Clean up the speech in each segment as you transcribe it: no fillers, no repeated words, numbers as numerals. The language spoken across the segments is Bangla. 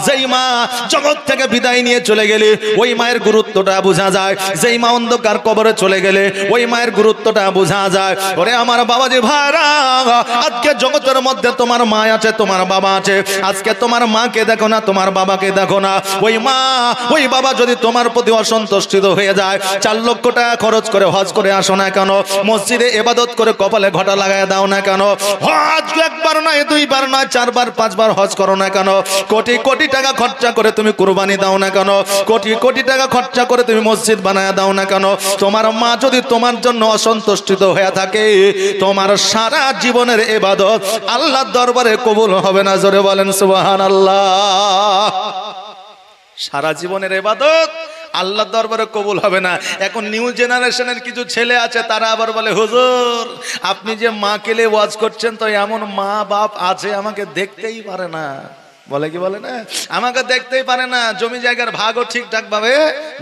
যেই মা জগৎ থেকে বিদায় নিয়ে চলে গেলে ওই মায়ের গুরুত্বটা বোঝা যায়। যেই মা অন্ধকার কবরে চলে গেলে ওই মায়ের গুরুত্বটা বোঝা যায়। ওরে আমার বাবাজি ভাইরা, আজকে জগতের মধ্যে তোমার মা আছে, তোমার বাবা আছে। আজকে তোমার মাকে দেখো না, তোমার বাবাকে দেখো না। ওই মা ওই বাবা যদি তোমার প্রতি অসন্তুষ্ট হয়ে যায়, 4 লক্ষ টাকা খরচ করে হজ করে আসো না কেন, মসজিদে ইবাদত করে কপালে ঘটা লাগায় দাও না কেন, হজ একবার নয়, 2 বার নয়, 4 বার 5 বার হজ করো না কেন, কোটি কোটি টাকা খরচা করে তুমি কুরবানি দাও না কেন, কোটি কোটি টাকা খরচা করে তুমি মসজিদ বানায় দাও না কেন, তোমার মা যদি তোমার জন্য অসন্তুষ্ট হয়ে থাকে, তোমার সারা জীবনের ইবাদত আল্লাহর দরবারে কবুল হবে না। জোরে বলেন সুবহানাল্লাহ। সারা জীবনের ইবাদত আল্লাহর দরবারে কবুল হবে না। এখন নিউ জেনারেশনের কিছু ছেলে আছে, তারা আবার বলে হুজুর আপনি যে মা কেলে ওয়াজ করছেন, তো এমন মা বাপ আছে আমাকে দেখতেই পারে না। বলে কি বলে না, আমাকে দেখতেই পারে না, জমি জায়গার ভাগও ঠিকঠাক ভাবে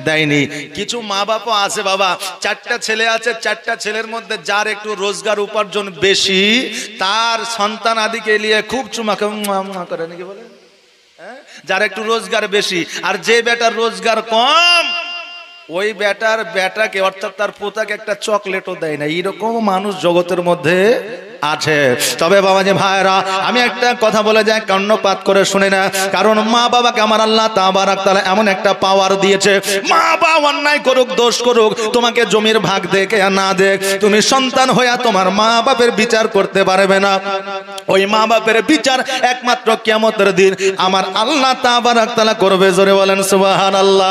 দেয়নি। কিছু মা বাপও আছে বাবা, 4টা ছেলে আছে, 4টা ছেলের মধ্যে যার একটু রোজগার উপার্জন বেশি, তার সন্তান আদিকে নিয়ে খুব চুমাকে করে নাকি বলে, যার একটু রোজগার বেশি। আর যে বেটার রোজগার কম, ওই বেটাকে অর্থাৎ তার পোতাকে একটা চকলেটও দেয় না। এইরকম মানুষ জগতের মধ্যে আছে। তবে বাবাজি ভাইরা, আমি একটা কথা বলে যাই, কর্ণপাত করে শুনে না। কারণ মা বাবাকে আমার আল্লাহ তাবারাক তাআলা এমন একটা পাওয়ার দিয়েছে, মা বাবা অন্যায় করুক, দোষ করুক, তোমাকে জমির ভাগ দেখে না দেখ, তুমি সন্তান হইয়া তোমার মা বাপের বিচার করতে পারবে না। ওই মা বাপের বিচার একমাত্র কিয়ামতের দিন আমার আল্লাহ তাবারাক তাআলা করবে। জোরে বলেন সুবহানাল্লাহ।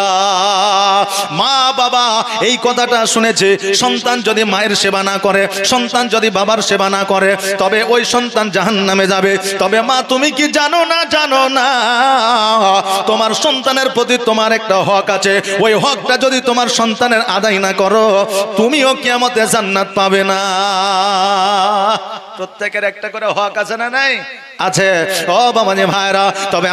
মা বাবা এই কথাটা শুনেছে, সন্তান যদি মায়ের সেবা না করে, সন্তান যদি বাবার সেবা না করে, তবে ওই সন্তান জাহান্নামে যাবে। তবে মা তুমি কি জানো না, জানো না তোমার সন্তানের প্রতি তোমার একটা হক আছে। ওই হকটা যদি তোমার সন্তানের আদায় না করো, তুমিও কিয়ামতে জান্নাত পাবে না। প্রত্যেকের একটা করে হক আছে না নাই? আছে। ও বাবাজি ভাইরা, তবে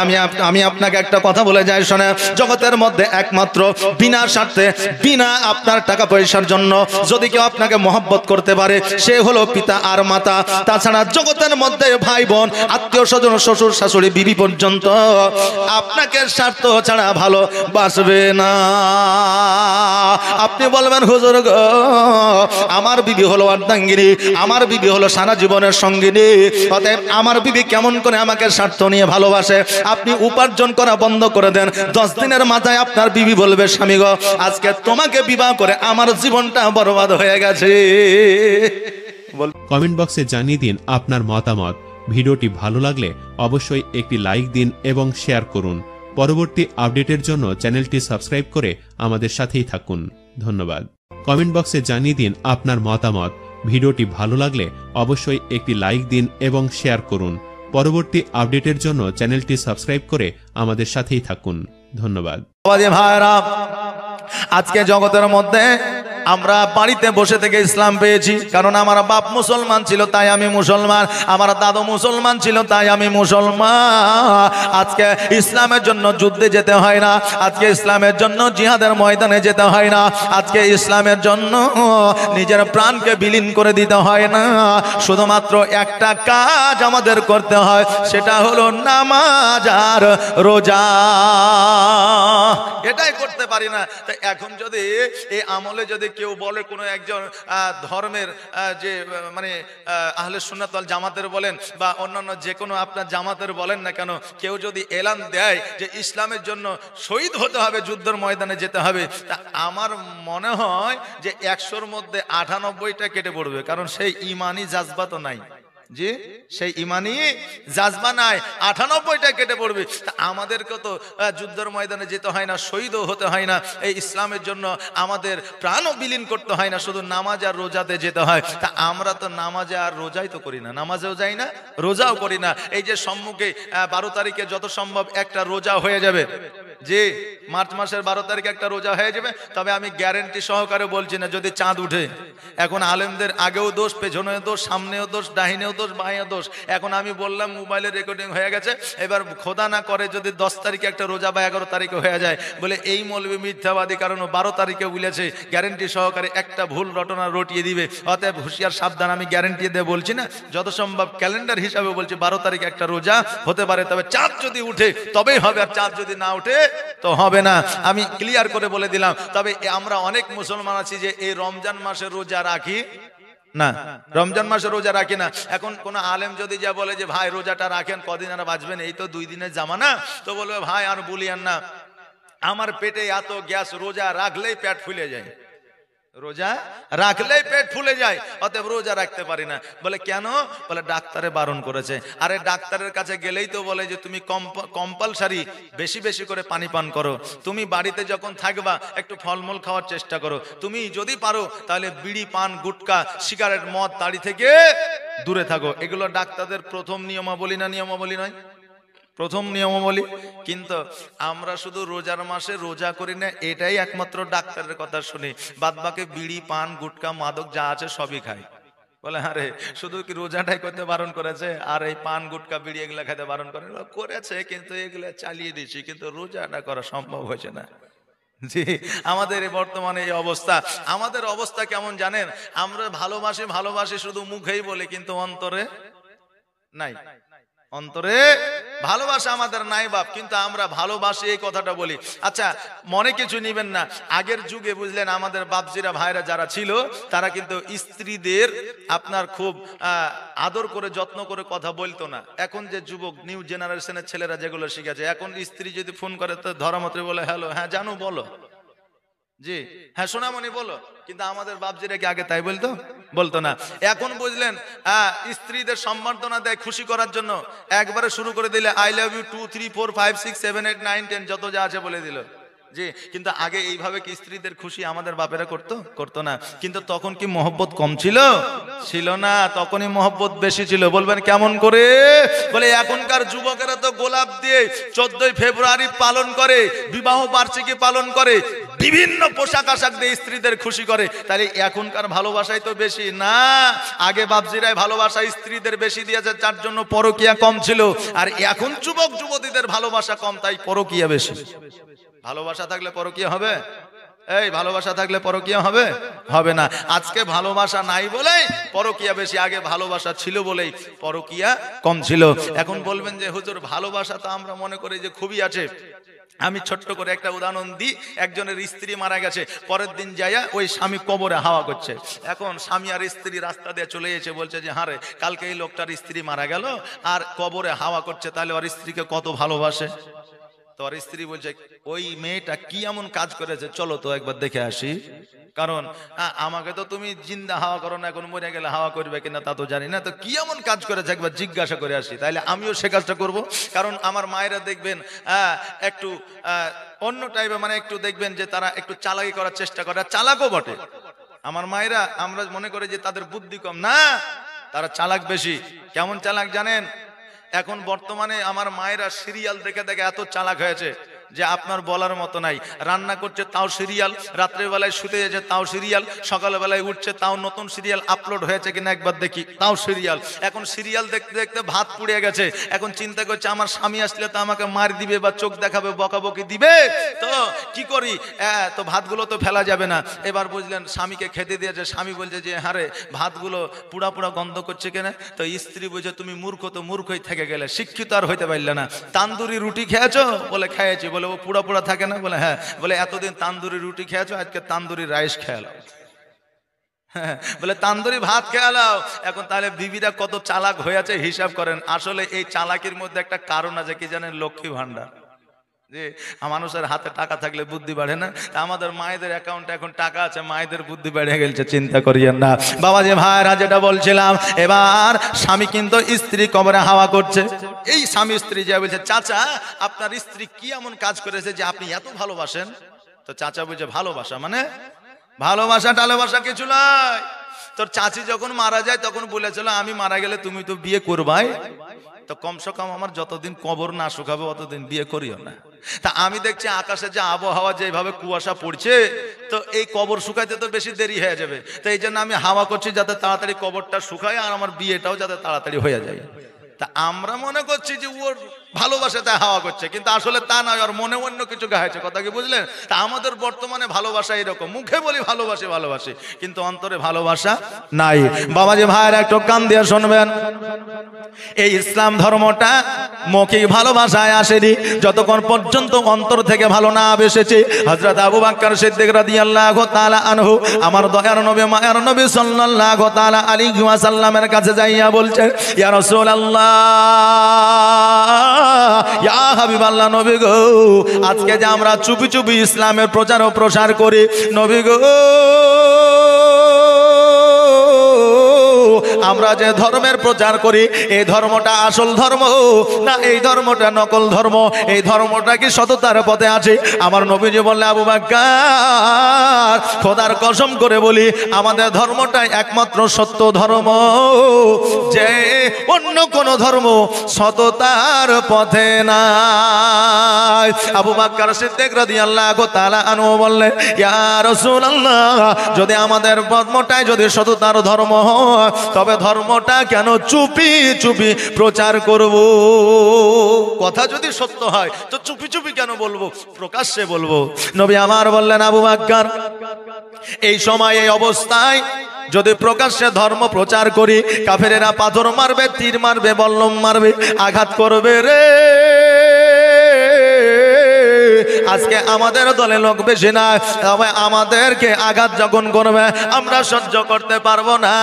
আমি আপনাকে একটা কথা বলে যাই শোনে, জগতের মধ্যে একমাত্র বিনা স্বার্থে, বিনা আপনার টাকা পয়সার জন্য যদি কেউ আপনাকে মহব্বত করতে পারে, সে হলো পিতা আর মাতা। তাছাড়া জগতের মধ্যে ভাই বোন, আত্মীয় স্বজন, শ্বশুর শাশুড়ি, বিবি পর্যন্ত আপনাকে স্বার্থ ছাড়া ভালোবাসবে না। আপনি বলবেন হুজুর গো, আমার বিবি হলো অর্ধাঙ্গিনী, আমার বিবি হলো সারা জীবনের সঙ্গিনী, অতএব আমার বিবি কেমন করে আমাকে স্বার্থ নিয়ে ভালোবাসে। আপনি উপার্জন করা বন্ধ করে দেন, 10 দিনের মাথায় আপনার বিবি বলবে, স্বামী গো আজকে তোমাকে বিবাহ করে আমার জীবনটা বরবাদ হয়ে গেছে। কমেন্ট বক্সে জানিয়ে দিন আপনার মতামত। ভিডিওটি ভালো লাগলে অবশ্যই একটি লাইক দিন এবং শেয়ার করুন। পরবর্তী আপডেটের জন্য চ্যানেলটি সাবস্ক্রাইব করে আমাদের সাথেই থাকুন। ধন্যবাদ। কমেন্ট বক্সে জানিয়ে দিন আপনার মতামত। ভিডিওটি ভালো লাগলে অবশ্যই একটি লাইক দিন এবং শেয়ার করুন। পরবর্তী আপডেটের জন্য চ্যানেলটি সাবস্ক্রাইব করে আমাদের সাথেই থাকুন। ধন্যবাদ। আজকে জগতের মধ্যে আমরা বাড়িতে বসে থেকে ইসলাম পেয়েছি, কারণ আমার বাপ মুসলমান ছিল তাই আমি মুসলমান, আমার দাদু মুসলমান ছিল তাই আমি মুসলমান। আজকে ইসলামের জন্য যুদ্ধে যেতে হয় না, আজকে ইসলামের জন্য জিহাদের ময়দানে যেতে হয় না, আজকে ইসলামের জন্য নিজের প্রাণকে বিলীন করে দিতে হয় না। শুধুমাত্র একটা কাজ আমাদের করতে হয়, সেটা হলো নামাজ আর রোজা। এটাই করতে পারি না। তো এখন যদি এই আমলে যদি কেউ বলে, কোনো একজন ধর্মের যে মানে আহলে সুন্নাত ওয়াল জামাতের বলেন বা অন্যান্য যে কোনো আপনার জামাতের বলেন না কেন, কেউ যদি এলান দেয় যে ইসলামের জন্য শহীদ হতে হবে, যুদ্ধের ময়দানে যেতে হবে, তা আমার মনে হয় যে 100-র মধ্যে 98টা কেটে পড়বে, কারণ সেই ইমানি জাজবা তো নাই। জি, সেই ইমানি জাজবা নাই, 98টা কেটে পড়বে। তা আমাদেরকে তো যুদ্ধের ময়দানে যেতে হয় না, শহীদও হতে হয় না, এই ইসলামের জন্য আমাদের প্রাণও বিলীন করতে হয় না, শুধু নামাজ আর রোজাতে যেতে হয়। তা আমরা তো নামাজে আর রোজাই তো করি না, নামাজেও যাই না, রোজাও করি না। এই যে সম্মুখে 12 তারিখে যত সম্ভব একটা রোজা হয়ে যাবে, জি মার্চ মাসের 12 তারিখে একটা রোজা হয়ে যাবে। তবে আমি গ্যারেন্টি সহকারে বলছি না যদি চাঁদ উঠে। এখন আলেমদের আগেও দোষ, পেছনেও দোষ, সামনেও দোষ, ডাহিনেও দোষ, বাঁয়েও দোষ। এখন আমি বললাম মোবাইলে রেকর্ডিং হয়ে গেছে, এবার খোদা না করে যদি 10 তারিখে একটা রোজা বা 11 তারিখে হয়ে যায়, বলে এই মৌলবী মিথ্যাবাদী, কারণ 12 তারিখে বলেছে, গ্যারেন্টি সহকারে একটা ভুল রটনা রটিয়ে দিবে। অতএব হুঁশিয়ার সাবধান, আমি গ্যারেন্টি দিয়ে বলছি না, যত সম্ভব ক্যালেন্ডার হিসাবে বলছি 12 তারিখে একটা রোজা হতে পারে। তবে চাঁদ যদি উঠে তবেই হবে, আর চাঁদ যদি না উঠে তো হবে না, আমি ক্লিয়ার করে বলে দিলাম। তবে আমরা অনেক মুসলমান আছি যে এই রমজান মাসে রোজা রাখি না, রমজান মাসে রোজা রাখি না। এখন কোন আলেম যদি যা বলে যে ভাই রোজাটা রাখেন, কদিন আর বাঁচবেন, এই তো 2 দিনের জামানা, তো বলবে ভাই আর বলিয়েন না, আমার পেটে এত গ্যাস, রোজা রাখলেই পেট ফুলে যায়, রোজা রাখলেই পেট ফুলে যায়, অতএব রোজা রাখতে পারি না। বলে কেন? বলে ডাক্তারে বারণ করেছে। আরে ডাক্তারের কাছে গেলেই তো বলে যে তুমি কম্পালসারি বেশি বেশি করে পানি পান করো, তুমি বাড়িতে যখন থাকবা একটু ফলমূল খাওয়ার চেষ্টা করো, তুমি যদি পারো তাহলে বিড়ি, পান, গুটকা, সিগারেট, মদ, তাড়ি থেকে দূরে থাকো। এগুলো ডাক্তারদের প্রথম নিয়মাবলী না নিয়মাবলী নয়? প্রথম নিয়মাবলী। কিন্তু আমরা শুধু রোজার মাসে রোজা করি না, এটাই একমাত্র ডাক্তারের কথা শুনি, বাদ বাকি বিড়ি, পান, গুটকা, মাদক যা আছে সবই খাই। বলে আরে শুধু কি রোজাটাই করতে বারণ করেছে, আর এই পান, গুটকা, বিড়ি এগুলা খেতে বারণ করেছে, কিন্তু এগুলা চালিয়ে দিচ্ছি, কিন্তু রোজাটা করা সম্ভব হয়েছে না। জি আমাদের বর্তমানে এই অবস্থা। আমাদের অবস্থা কেমন জানেন? আমরা ভালোবাসি ভালোবাসি শুধু মুখেই বলি, কিন্তু অন্তরে নাই। অন্তরে ভালোবাসা আমাদের নাই বাপ, কিন্তু আমরা ভালোবাসি এই কথাটা বলি। আচ্ছা মনে কিছু নিবেন না, আগের যুগে বুঝলেন আমাদের বাপজিরা ভাইরা যারা ছিল, তারা কিন্তু স্ত্রীদের আপনার খুব আদর করে যত্ন করে কথা বলতো না। এখন যে যুবক নিউ জেনারেশনের ছেলেরা যেগুলো শিখেছে, এখন স্ত্রী যদি ফোন করে তো ধরা মতো বলে হ্যালো, হ্যাঁ জানু বলো, জি হ্যাঁ সোনামণি বলো, কিন্তু আমাদের বাপজিরা কি আগে তাই বলতো? বলতো না। এখন বুঝলেন স্ত্রীদের সম্বর্ধনা দেয় খুশি করার জন্য, একবারে শুরু করে দিলে আই লাভ ইউ 2 3 4 5 6 7 8 9 10 যত যা আছে বলে দিল। জি কিন্তু আগে এইভাবে কি স্ত্রীদের খুশি আমাদের বাপেরা করতো না? কিন্তু তখন কি মহব্বত কম ছিল? ছিল না, তখনই মহব্বত বেশি ছিল। বলবেন কেমন করে? বলে এখনকার যুবকেরা তো গোলাপ দিয়ে 14ই ফেব্রুয়ারি পালন করে, বিবাহ বার্ষিকী পালন করে, বিভিন্ন পোশাক আশাক দিয়ে স্ত্রীদের খুশি করে। তাহলে এখনকার ভালোবাসাই তো বেশি না? আগে বাপজিরাই ভালোবাসা স্ত্রীদের বেশি দিয়েছে, যার জন্য পরকীয়া কম ছিল। আর এখন যুবক যুবতীদের ভালোবাসা কম, তাই পরকীয়া বেশি। ভালোবাসা থাকলে পরকীয়া হবে? এই ভালোবাসা থাকলে পরকীয়া হবে? হবে না। আজকে ভালোবাসা নাই বলেই পরকীয়া বেশি, আগে ভালোবাসা ছিল বলেই পরকীয়া কম ছিল। এখন বলবেন যে হুজুর ভালোবাসা তো আমরা মনে করি যে খুবই আছে। আমি ছোট্ট করে একটা উদাহরণ দিই। একজনের স্ত্রী মারা গেছে, পরের দিন যাইয়া ওই স্বামী কবরে হাওয়া করছে। এখন স্বামী আর স্ত্রী রাস্তা দিয়ে চলে এসে বলছে যে হারে কালকে এই লোকটার স্ত্রী মারা গেল আর কবরে হাওয়া করছে, তাহলে ওর স্ত্রীকে কত ভালোবাসে। তো ওর স্ত্রী বলছে ওই মেয়েটা কি এমন কাজ করেছে, চলো তো একবার দেখে আসি। কারণ আমাকে তো তুমি জিন্দা হাওয়া করো না, এখন মরে গেলে হাওয়া করবে কিনা তা তো জানি না, তো কি এমন কাজ করেছে একবার জিজ্ঞাসা করে আসি, তাইলে আমিও সে কাজটা করব। কারণ আমার মায়েরা দেখবেন একটু অন্য টাইপের, মানে একটু দেখবেন যে তারা একটু চালাকি করার চেষ্টা করে, চালাকও বটে। আমার মায়েরা আমরা মনে করি যে তাদের বুদ্ধি কম, না তারা চালাক বেশি। কেমন চালাক জানেন? এখন বর্তমানে আমার মায়েরা সিরিয়াল দেখে দেখে এত চালাক হয়েছে যে আপনার বলার মতো নাই। রান্না করছে তাও সিরিয়াল, রাত্রের বেলায় শুতে যাচ্ছে তাও সিরিয়াল, সকালবেলায় উঠছে তাও নতুন সিরিয়াল আপলোড হয়েছে কিনা একবার দেখি, তাও সিরিয়াল। এখন সিরিয়াল দেখতে দেখতে ভাত পুড়ে গেছে, এখন চিন্তা করছে আমার স্বামী আসলে তো আমাকে মার দিবে বা চোখ দেখাবে, বকাবকি দিবে, তো কি করি, তো ভাতগুলো তো ফেলা যাবে না। এবার বুঝলেন স্বামীকে খেতে দিয়েছে, স্বামী বলছে যে হারে ভাতগুলো পুড়া পুড়া গন্ধ করছে কেনা, তো স্ত্রী বলছে তুমি মূর্খ, তো মূর্খই থেকে গেলে, শিক্ষিত আর হইতে পারলে না। তান্দুরি রুটি খেয়েছো? বলে খেয়েছি। বলে ও পুড়া পুড়া থাকে না? বলে হ্যাঁ। বলে এতদিন তান্দুরি রুটি খেয়েছো, আজকে তান্দুরি রাইস খেয়ালাও। বলে তান্দুরি ভাত খেয়ালাও। এখন তাহলে বিবিরা কত চালাক হয়ে আছে হিসাব করেন। আসলে এই চালাকির মধ্যে একটা কারণ আছে, কি জানেন? লক্ষ্মী ভান্ডার। যে মানুষের হাতে টাকা থাকলে বুদ্ধি বাড়ে না? আমাদের মায়েদের অ্যাকাউন্টে এখন টাকা আছে, মায়েদের বুদ্ধি বেড়ে গেছে, চিন্তা করিয়েন না বাবা। যে ভাইরা যেটা বলছিলাম, এবার স্বামী কিন্তু স্ত্রী কবরে হাওয়া করছে। এই স্বামী স্ত্রী যে বলছে চাচা আপনার স্ত্রী কি এমন কাজ করেছে যে আপনি এত ভালোবাসেন? তো চাচা বলছে ভালোবাসা মানে ভালোবাসা টালোবাসা কিছু নয়। তোর চাচি যখন মারা যায় তখন বলেছিল আমি মারা গেলে তুমি তো বিয়ে করবাই, তো কমসে কম আমার যতদিন কবর না শুকাবে অতদিন বিয়ে করিও না। তা আমি দেখছি আকাশে যে আবহাওয়া যেভাবে কুয়াশা পড়ছে, তো এই কবর শুকাইতে তো বেশি দেরি হয়ে যাবে। তো এই জন্য আমি হাওয়া করছি যাতে তাড়াতাড়ি কবরটা শুকায় আর আমার বিয়েটাও যাতে তাড়াতাড়ি হয়ে যায়। তা আমরা মনে করছি যে ওর ভালোবাসা তাই হাওয়া করছে, কিন্তু আসলে তা নয়, ওর মনে অন্য কিছু গাইছে। কথা কি বুঝলেন? তা আমাদের বর্তমানে ভালোবাসা এরকম, মুখে বলি ভালোবাসি ভালোবাসি, কিন্তু অন্তরে ভালোবাসা নাই। বাবাজি ভাইয়েরা একটু কান দিয়ে শুনবেন, এই ইসলাম ধর্মটা মৌখিক ভালোবাসায় আসেনি যতক্ষণ পর্যন্ত অন্তর থেকে ভালো না বেসেছে। হযরত আবু বকর সিদ্দিক রাদিয়াল্লাহু তাআলা আনহু আমার দয়ার নবী মায়ার নবী সাল্লাল্লাহু তাআলা আলাইহি ওয়াসাল্লামের কাছে যাইয়া বলছেন, ইয়া রাসূলুল্লাহ, ইয়া হাবিবাল্লাহ, নবী গো, আজকে যে আমরা চুপি চুপি ইসলামের প্রচার ও প্রসার করি, নবী গো, আমরা যে ধর্মের প্রচার করি এই ধর্মটা আসল ধর্ম না এই ধর্মটা নকল ধর্ম? এই ধর্মটা কি সততার পথে আছে? আমার নবীজি বললে, আবু বকর, খোদার কসম করে বলি, আমাদের ধর্মটাই একমাত্র সত্য ধর্ম, যে অন্য কোন ধর্ম সততার পথে নাই। আবু বকর সিদ্দিক রাদিয়াল্লাহু তাআলা আনহু বললেন, ইয়া রাসূলুল্লাহ, যদি আমাদের ধর্মটাই যদি সততার ধর্ম হয়, তবে ধর্মটা কেন চুপি চুপি প্রচার করব? কথা যদি সত্য হয় তো চুপি চুপি কেন বলবো, প্রকাশ্যে বলবো। নবী আমার বললেন, আবু বকর, এই সময় এই অবস্থায় যদি প্রকাশ্যে ধর্ম প্রচার করি, কাফেরেরা পাথর মারবে, তীর মারবে, বল্লম মারবে, আঘাত করবে রে। আজকে আমাদের দলে লোক বেশি না, তবে আমাদেরকে আঘাত যখন করবে আমরা সহ্য করতে পারবো না।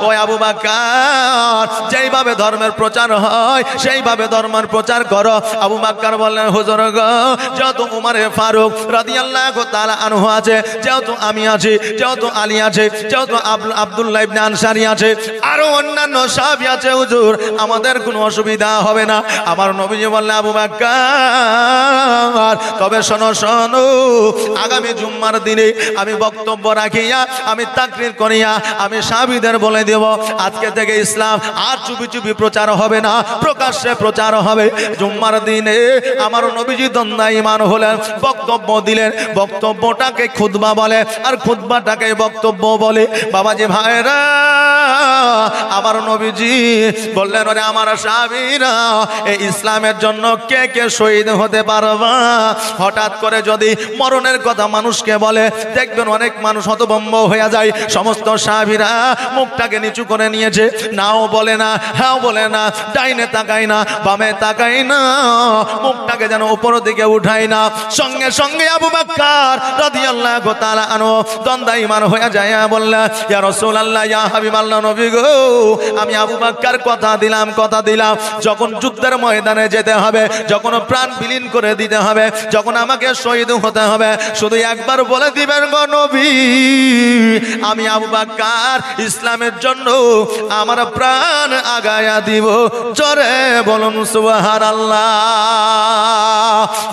ওই আবু বকর, যেইভাবে ধর্মের প্রচার হয় সেইভাবে ধর্মের প্রচার করো। আবু বকর বললেন, হুজুর গো, যেহেতু উমর ফারুক রাদিয়াল্লাহু তাআলা আনহু আছে, যেহেতু আমি আছি, যেহেতু আলী আছে, যেহেতু আব্দুল্লাহ ইবনে আনসারী আছে, আরো অন্যান্য সাহাবী আছে, হুজুর আমাদের কোনো অসুবিধা হবে না। আমার নবীজি বললেন, আবু বকর, তবে শোনো শোনো, আগামী জুম্মার দিনে আমি বক্তব্য রাখিয়া, আমি তাকরীর করিয়া, আমি সাহাবীদের বলে দেব, আজকে থেকে ইসলাম আর চুপি চুপি প্রচার হবে না, প্রকাশ্যে প্রচার হবে। জুম্মার দিনে আমার নবীজি দণ্ডায়মান হলেন, বক্তব্য দিলেন, বক্তব্যটাকে খুতবা বলে আর খুতবাটাকে বক্তব্য বলে। বাবাজি ভাইরা, আমার নবীজি বললেন, ওরে আমার সাহাবীরা, এই ইসলামের জন্য কে কে শহীদ হতে পারবা? হঠাৎ করে যদি মরণের কথা মানুষকে বলে, দেখবেন অনেক মানুষ হতভম্ব হয়ে যায়। সমস্ত সাহাবীরা মুখটাকে নিচু করে নিয়েছে, নাও বলে না, হ্যাঁ বলে না, ডাইনে তাকায় না, বামে তাকায় না, মুখটাকে যেন উপরের দিকে উঠায় না। সঙ্গে সঙ্গে আবু বকর রাদিয়াল্লাহু তাআলা আনহু দণ্ডায়মান হয়ে যায়, বললেন, ইয়া রাসূলুল্লাহ, ইয়া হাবিবাল্লাহ, নবী গো, আমি আবু বকর কথা দিলাম, কথা দিলাম, যখন যুদ্ধের ময়দানে যেতে হবে, যখন প্রাণ বিলীন করে দিতে হবে, যখন আমাকে শহীদ হতে হবে, শুধু একবার বলে দিবেন গো নবী, আমি আবু বকর ইসলামের জন্য আমার প্রাণ আগায়া দিব। জোরে বলুন সুবহানাল্লাহ।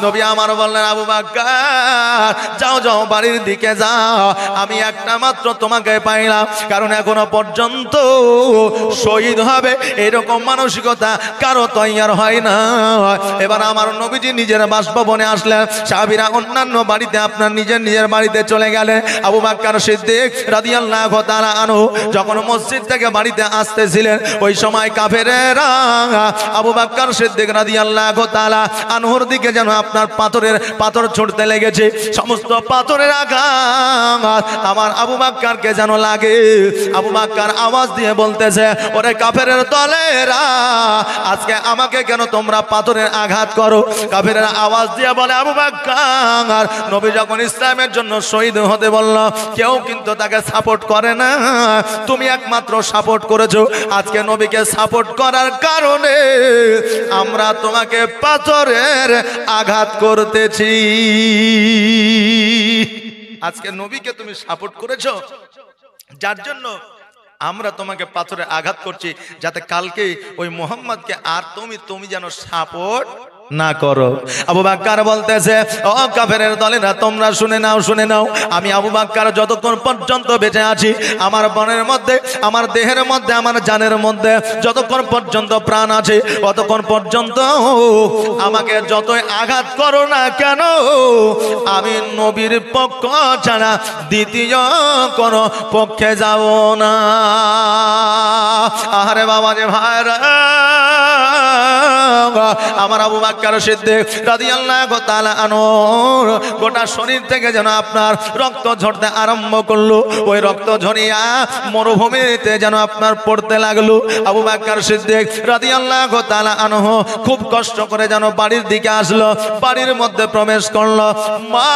নবী আমার বললেন, আবু বকর, যাও যাও, বাড়ির দিকে যাও, আমি একটা মাত্র তোমাকে পাইলাম, কারণ এখনো পর্যন্ত শহীদ হবে এরকম মানসিকতা কারো তৈয়ার হয় না। এবার আমার নবীজি নিজের বাসভবনে আসলেন, সাহাবীরা অন্যান্য বাড়িতে, আপনার নিজের নিজের বাড়িতে চলে গেলেন। আবু বকর সিদ্দিক রাদিয়াল্লাহু তাআলা আনহু যখন মসজিদ থেকে বাড়িতে আসতেছিলেন, ওই সময় কাফেরেরা আবু বকর সিদ্দিক রাদিয়াল্লাহু তাআলা আনহুর দিকে যেন আপনার পাথর ছুঁড়তে লেগেছে। সমস্ত পাথরের আঘাত আমার আবু বকরকে যেন লাগে। আবু বকর আওয়াজ দিয়ে বলতেছে, ওরে কাফেরের দলেরা, আজকে আমাকে কেন তোমরা পাথরের আঘাত করো? কাফেরেরা আওয়াজ দিয়ে বলে, আবু বকর, নবী যখন ইসলামের জন্য শহীদ হতে বলল, কেউ কিন্তু তাকে সাপোর্ট করে না, তুমি একমাত্র সাপোর্ট করেছো। আজকে নবীকে সাপোর্ট করার কারণে আমরা তোমাকে পাথরের আঘাত করতেছি। আজকে নবীকে তুমি সাপোর্ট করেছো, যার জন্য আমরা তোমাকে পাথরে আঘাত করছি, যাতে কালকে ওই মোহাম্মদকে আর তুমি যেন সাপোর্ট না করো। আবু বকর বলতেছে, ও কাফেরের দলেরা, তোমরা শুনে নাও, আমি আবু বকর যতক্ষণ পর্যন্ত বেঁচে আছি, আমার বনের মধ্যে, আমার দেহের মধ্যে, আমার জানের মধ্যে যতক্ষণ পর্যন্ত প্রাণ আছে, ততক্ষণ পর্যন্ত আমাকে যতই আঘাত করো না কেন, আমি নবীর পক্ষ ছাড়া দ্বিতীয় কোন পক্ষে যাব না। আরে বাবা যে ভাইরা, আমার আবু বকর সিদ্দিক রাদিয়াল্লাহু তাআলা আনহু গোটা শরীর থেকে যেন আপনার রক্ত ঝরতে আরম্ভ করলো। ওই রক্ত ঝরিয়া মরুভূমিতে যেন আপনার পড়তে লাগলো। আবু বকর সিদ্দিক রাদিয়াল্লাহু তাআলা আনহু খুব কষ্ট করে যেন বাড়ির দিকে আসলো, বাড়ির মধ্যে প্রবেশ করলো। মা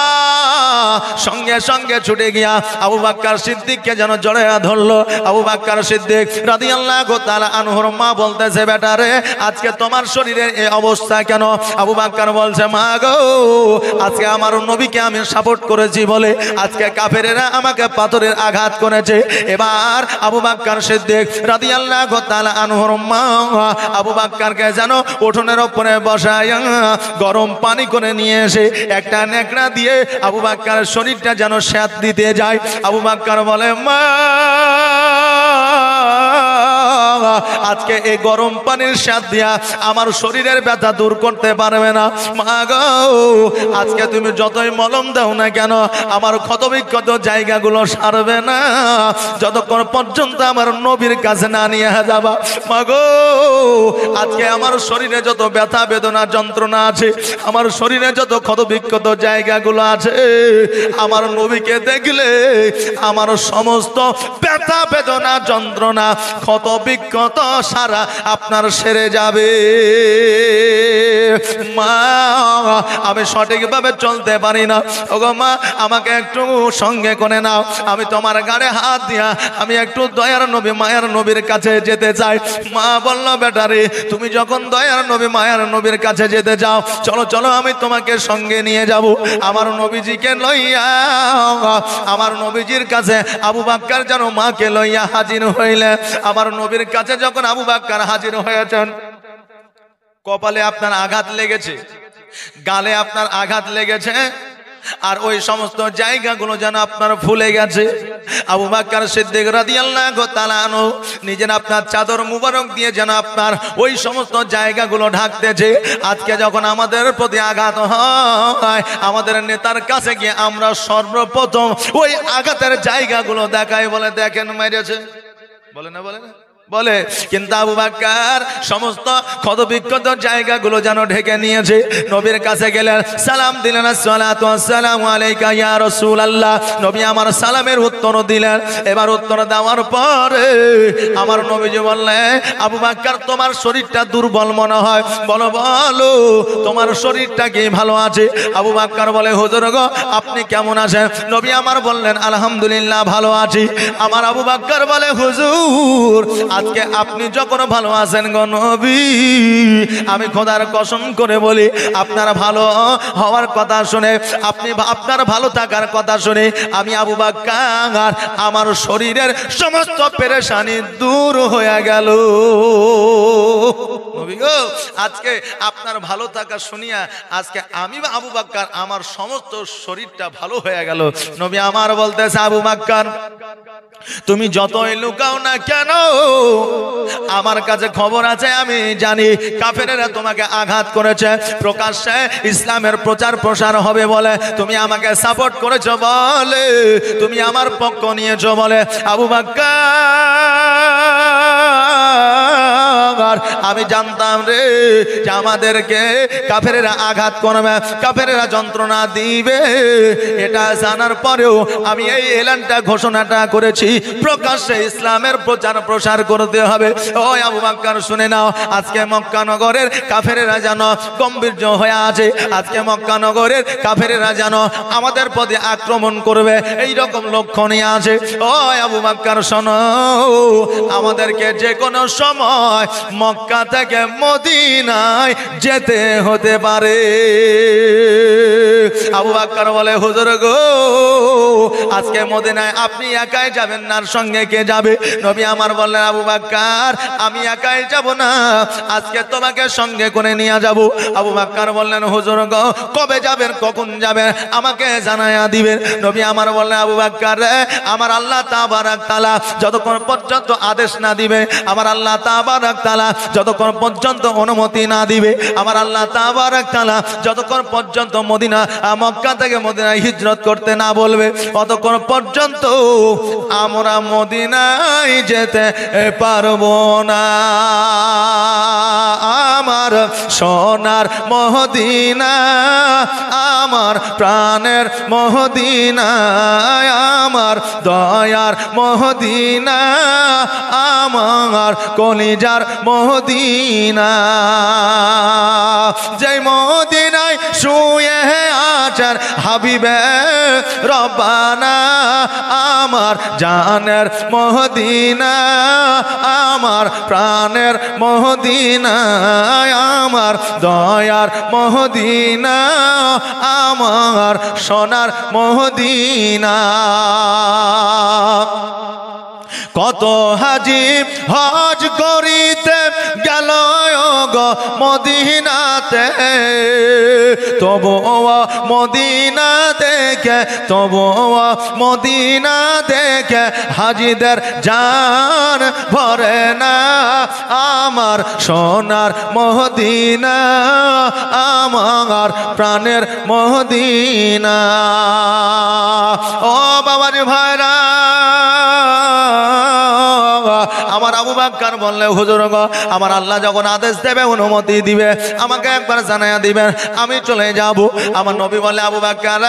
সঙ্গে সঙ্গে ছুটে গিয়া আবু বকর সিদ্দিককে যেন জড়িয়ে ধরলো। আবু বকর সিদ্দিক রাদিয়াল্লাহু তাআলা আনহুর মা বলতেছে, বেটা রে, আজকে তোমার শরীরের এই অবস্থা কেন? আবু বকর বলছে, মা গো, আজকে আমার নবীকে আমি সাপোর্ট করেছি বলে আজকে কাফেরেরা আমাকে পাথরের আঘাত করেছে। এবার আবু বকর সিদ্দিক রাদিয়াল্লাহু তাআলা আনহুর মা আবু বকরকে যেন উঠোনের উপরে বসায়া গরম পানি করে নিয়ে এসে একটা নেকড়া দিয়ে আবু বকরের শরীরটা যেন সেঁত দিতে যায়। আবু বকর বলে, মা, আজকে এই গরম পানির স্বাদ দিয়া আমার শরীরের ব্যথা দূর করতে পারবে না। মা গো, আজকে তুমি যতই মলম দাও না কেন, আমার ক্ষতবিক্ষত জায়গাগুলো সারবে না যতক্ষণ পর্যন্ত আমার নবীর কাছে না নিয়ে যাবা। মা গো, আজকে আমার শরীরে যত ব্যথা বেদনা যন্ত্রণা আছে, আমার শরীরে যত ক্ষতবিক্ষত জায়গাগুলো আছে, আমার নবীকে দেখলে আমার সমস্ত ব্যথা বেদনা যন্ত্রণা ক্ষতবিক্ষত সারা আপনার সেরে যাবে। মা, আমি সঠিকভাবে চলতে পারি না, ওগো মা, আমাকে একটু সঙ্গে করে নাও, আমি তোমার গাড়ে হাত দিয়া আমি একটু দয়ার নবী মায়ার নবীর কাছে যেতে চাই। মা বলল, বেটারে, তুমি যখন দয়ার নবী মায়ার নবীর কাছে যেতে চাও, চলো চলো, আমি তোমাকে সঙ্গে নিয়ে যাব। আমার নবীজিকে লইয়া আমার নবীজির কাছে আবু বকর যেন মাকে লইয়া হাজির হইলে। আমার নবীর কাছে যখন আবু বকর হাজির হয়েছেন, কপালে আপনার আঘাত লেগেছে, গালে আপনার আঘাত লেগেছে, আর ওই সমস্ত জায়গাগুলো যেন আপনার ফুলে গেছে। আবু বকর সিদ্দিক রাদিয়াল্লাহু তাআলা আনহু নিজের আপনার চাদর মুবারক দিয়ে যেন আপনার ওই সমস্ত জায়গাগুলো ঢাকতেছে। আজকে যখন আমাদের প্রতি আঘাত হয়, আমাদের নেতার কাছে গিয়ে আমরা সর্বপ্রথম ওই আঘাতের জায়গাগুলো দেখাই, বলে দেখেন মেরেছে, বলে না, বলে না, বলে। কিন্তু আবু বকর সমস্ত ক্ষতবিক্ষত জায়গাগুলো যেন ঢেকে নিয়েছে। নবীর কাছে গেলেন, সালাম দিলেন, আসসালাতু ওয়াসসালামু আলাইকা ইয়া রাসূলুল্লাহ। নবী আমার সালামের উত্তর দিলেন। এবার উত্তর দেওয়ার পরে আমার নবীজি বললেন, আবু বকর, তোমার শরীরটা দুর্বল মনে হয়, বলো বলো তোমার শরীরটা কি ভালো আছে? আবু বকর বলে, হুজুর গো, আপনি কেমন আছেন? নবী আমার বললেন, আলহামদুলিল্লাহ, ভালো আছি। আমার আবু বকর বলে, হুজুর, আজকে আপনি যখন ভালো আছেন গো নবী, আমি খোদার কসম করে বলি, আপনার ভালো হওয়ার কথা শুনে, আপনি আপনার ভালো থাকার কথা শুনে আমি আবু বকর আমার শরীরের সমস্ত পেরেশানি দূর হয়ে গেল। নবী গো, আজকে আপনার ভালো থাকা শুনিয়া আজকে আমি আবু বকর আমার সমস্ত শরীরটা ভালো হয়ে গেল। নবী আমার বলতেছে, আবু বকর, তুমি যতই লুকাও না কেন, আমার কাছে খবর আছে, আমি জানি কাফেরেরা তোমাকে আঘাত করেছে, প্রকাশ্যে ইসলামের প্রচার প্রসার হবে বলে তুমি আমাকে সাপোর্ট করেছো বলে, তুমি আমার পক্ষ নিয়েছো বলে। আবু বকর, আমি জানতাম রে যে আমাদেরকে কাফেরেরা আঘাত করবে, কাফেরেরা যন্ত্রণা দিবে, এটা জানার পরেও আমি এই এলানটা ঘোষণাটা করেছি, প্রকাশ্যে ইসলামের প্রচার প্রসার করতে হবে। ও আবু বকর, শুনে নাও, আজকে মক্কা নগরের কাফেরেরা যেন গম্ভীর্য হয়ে আছে, আজকে মক্কা নগরের কাফেরেরা যেন আমাদের পথে আক্রমণ করবে, এই রকম লক্ষ্য নিয়ে আছে। ও আবু বকর, শোনো, আমাদেরকে যে কোনো সময় মক্কা থেকে মদিনায় যেতে হতে পারে। আবু বকর বলে হুজুর গো আজকে মদিনায় আপনি একাই যাবেন না, আর সঙ্গে কে যাবে? নবী আমার বললেন আবু বকর আমি একাই যাব না, আজকে তোমাকে সঙ্গে করে নিয়ে যাব। আবু বকর বললেন হুজুর গো কবে যাবেন, কখন যাবেন আমাকে জানায়া দিবেন। নবী আমার বললেন আবু বকর আমার আল্লাহ তাবারক তাআলা যতক্ষণ পর্যন্ত আদেশ না দিবে, আমার আল্লাহ তাবারক তাআলা যতক্ষণ পর্যন্ত অনুমতি না দিবে, আমার আল্লাহ তাবারক তাআলা যতক্ষণ পর্যন্ত মদিনা মক্কা থেকে মদিনায় হিজরত করতে না বলবে ততক্ষণ পর্যন্ত আমরা মদিনায় যেতে পারবো না। আমার সোনার মদিনা, আমার প্রাণের মদিনা, আমার দয়ার মদিনা, আমার কলিজার মদিনা, যেই মদিনায় শুয়ে আছেন হাবিবে রব্বানা, আমার জানের মদিনা, আমার প্রাণের মদিনা, আমার দয়ার মদিনা, আমার সোনার মদিনা। কত হাজি হজ করিতে গেল গো মদিনাতে, তবু মদিনা দেখে, তবু মদিনা দেখে হাজিদের জান ভরে না, আমার সোনার মদিনা, আমার প্রাণের মদিনা। ও বাবাজি ভাইরা, আমার আবু বকর বললে হুজুর গো আমার আল্লাহ যখন আদেশ দেবে অনুমতি দিবে আমাকে একবার জানায়া দিবেন, আমি চলে যাব। আমার নবী বলে আবু বকর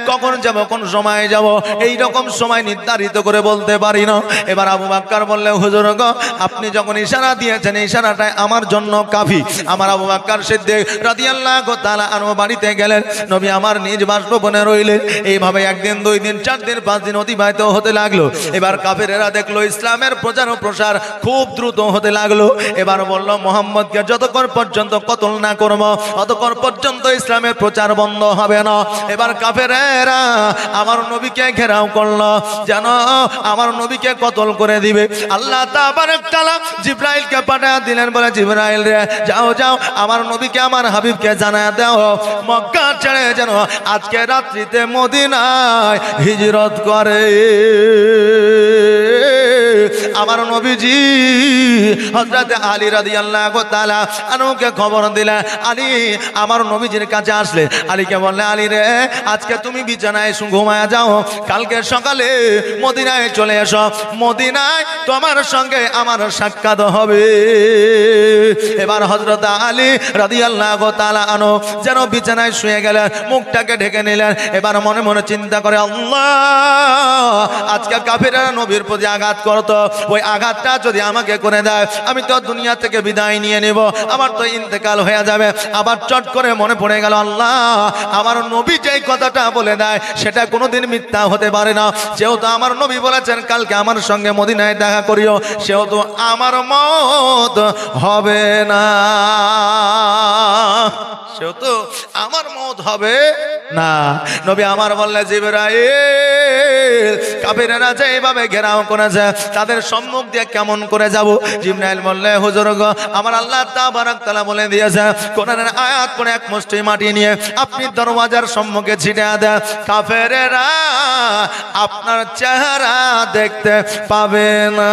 কখন যাব, কোন সময় যাব এই রকম সময় নির্ধারিত করে বলতে পারি না। এবার আবু বকর বললে হুজুর গো আপনি যখন ইশারা দিয়েছেন ইশারাটাই আমার জন্য কাফি। আমার আবু বকর সিদ্দিক রাদিয়াল্লাহু তাআলা আনহু বাড়িতে গেলেন, নবী আমার নিজ বাসভবনে রইলেন। এইভাবে একদিন, দুই দিন, 4 দিন, 5 দিন অতিবাহিত হতে লাগলো। এবার কাফেরেরা দেখলো ইসলামের প্রচার ও প্রসার খুব দ্রুত হতে লাগলো। এবার বলল মোহাম্মদকে যতক্ষণ পর্যন্ত কতল না করব ততক্ষণ পর্যন্ত ইসলামের প্রচার বন্ধ হবে না। এবার কাফেরেরা আমার নবীকে ঘেরাও করলো যেন আমার নবীকে কতল করে দিবে। আল্লাহ তাবারক তাআলা জিবরাইলকে পাঠিয়ে দিলেন, বলে জিবরাইল রে যাও যাও আমার নবীকে আমার হাবিবকে জানায় দাও মক্কা ছেড়ে যেন আজকে রাত্রিতে মদিনায় হিজরত করে। আমার নবীজি হযরত আলী রাদিয়াল্লাহু তাআলা আনহুকে খবর দিলেন। আলী আমার নবীজির কাছে আসলে আলীকে বললে আলী রে আজকে তুমি বিছানায় ঘুমায়া যাও, কালকে সকালে মদিনায় চলে এসো, মদিনায় তোমার সঙ্গে আমার সাক্ষাৎ হবে। এবার হযরত আলী রাদিয়াল্লাহু তাআলা আনহু যেন বিছানায় শুয়ে গেলেন, মুখটাকে ঢেকে নিলেন। এবার মনে মনে চিন্তা করে আল্লাহ আজকে কাফেররা নবীর প্রতি আঘাত করতো, ওই আঘাতটা যদি আমাকে করে দেয় আমি তো দুনিয়া থেকে বিদায় নিয়ে নেব, আমার তো ইন্তেকাল হয়ে যাবে। আবার চট করে মনে পড়ে গেল আল্লাহ আমার নবী যেই কথাটা বলে দেয় সেটা কোনোদিন মিথ্যা হতে পারে না। যেহেতু আমার নবী বলেছেন কালকে আমার সঙ্গে মদিনায় দেখা করিও, সেহেতু আমার মত হবে না, সেহেতু আমার মত হবে না। নবী আমার বললে জিবরাইল কাফেররা যে এইভাবে ঘেরাও করেছে তাদের সম্মুখ দিয়ে কেমন করে যাব? জিবরাইল বললে হুজুর গো আমার আল্লাহ তাবারক তাআলা বলে দিয়েছে কোরআনের আয়াত পড়ে এক মুষ্টি মাটি নিয়ে আপনি দরওয়াজার সম্মুখে ছিটিয়ে দেন, কাফেররা আপনার চেহারা দেখতে পাবে না।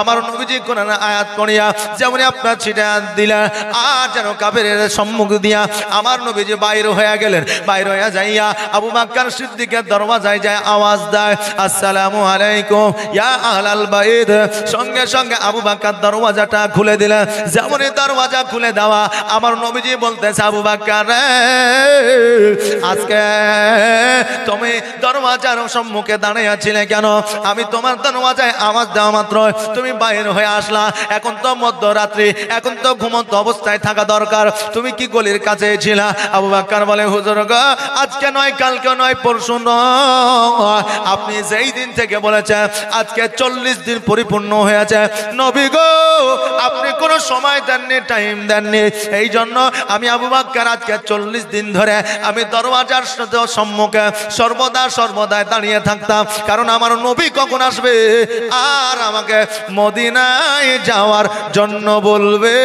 আমার নবীজি কোরআনের আয়াত পড়িয়া যেমন আপনার ছিটিয়ে দিলেন আর যেন কাফেরের সম্মুখ দিয়া আমার নবীজি বাইরে হয়ে গেলেন। বাইরে হয়ে যাইয়া আবু বকর সিদ্দিকের দরওয়াজায় যায় আওয়াজ দেয় আসসালামু আলাইকুম ইয়া আহলাল বাইত। সঙ্গে সঙ্গে আবু বকর দরওয়াজাটা খুলে দিলেন। যেমনই দরওয়াজা খুলে দেওয়া আমার নবীজি বলতেছে আবু বকর আজকে তুমি দরওয়াজার সম্মুখে দাঁড়িয়ে ছিলে কেন? আমি তোমার দরওয়াজায় আওয়াজ দেওয়া মাত্র তুমি বাইরে হয়ে আসলা। এখন তো মধ্যরাত্রি, এখন তো ঘুমন্ত অবস্থায় থাকা দরকার, তুমি কি গলির কাছে ছিলা? আবু বকর বলে হুজুর গো আজকে নয়, কালকে নয়, পরশু শুনো, আপনি যেই দিন থেকে বলেছেন আজকে 40 দিন পরিপূর্ণ হয়েছে, নবী গো আপনি কোনো সময় দেননি, টাইম দেননি। এই জন্য আমি আবু বকর আজকে 40 দিন ধরে আমি দরওয়াজার সম্মুখে সর্বদাই দাঁড়িয়ে থাকতাম, কারণ আমার নবী কখন আসবে আর আমাকে মদিনায় যাওয়ার জন্য বলবে।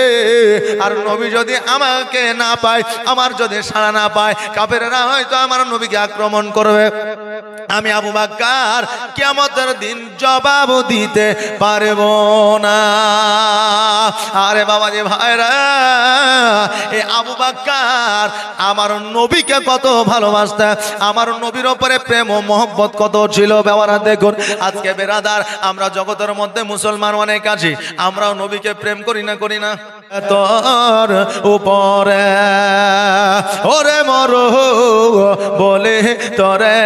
আর নবী যদি আমাকে না পায়, আমার যদি সাড়া না পায়, কাফেররা হয়তো আমার নবীকে আক্রমণ করবে। আমি আবু বকর কিয়ামতের দিন জবাব দিতে পারবো না। আরে বাবাজি ভাইরা, এই আবু বকর আমার নবীকে কত ভালোবাসতেন, আমার নবীর উপরে প্রেম ও মহব্বত কত ছিল। বাবারা দেখুন, আজকে বেরাদার আমরা জগতের মধ্যে মুসলমান অনেক আছি, আমরাও নবীকে প্রেম করি না তোর উপরে ওরে মর বলে তোরে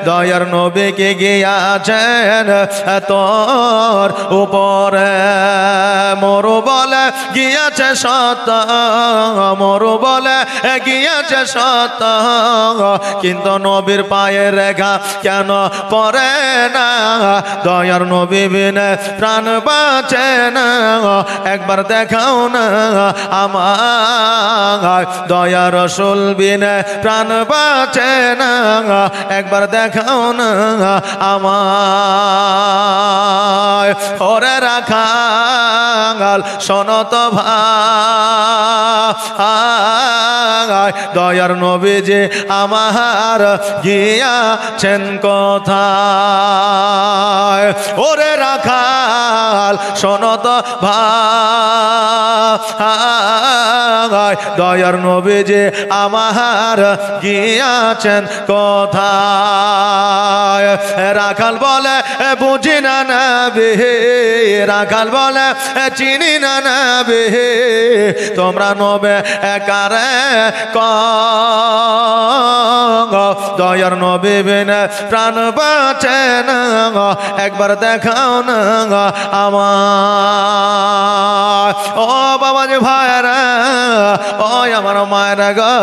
দয়ার নবীকে গিয়াছেন তোর উপরে, মরু বলে গিয়াছে সত, মরু বলে গিয়াছে সত, কিন্তু নবীর পায়ে রেখা কেন পরে না? দয়ার নবী বিনে প্রাণ বাঁচে না, একবার দেখাও না আমার। দয়া রাসূল বিনে প্রাণ বাঁচে না, একবার দেখাও না আমার। ওরে রাখাল শোনো তো ভাই, দয়ার নবী যে আমার গিয়াছেন কোথায়? ওরে রাখাল শোনো তো ভাই, দয়ার নবী যে আমার গিয়াছেন কোথায়? রাখাল বলে বুঝি না নবী, রাখাল বলে চিনি না নবী, তোমরা নবে কারে দয়ার নবী বিনে প্রাণ বাঁচে না, একবার দেখাও না আমার। ও বাবাজি ভাইরা, ও আমার মায়েরা গো,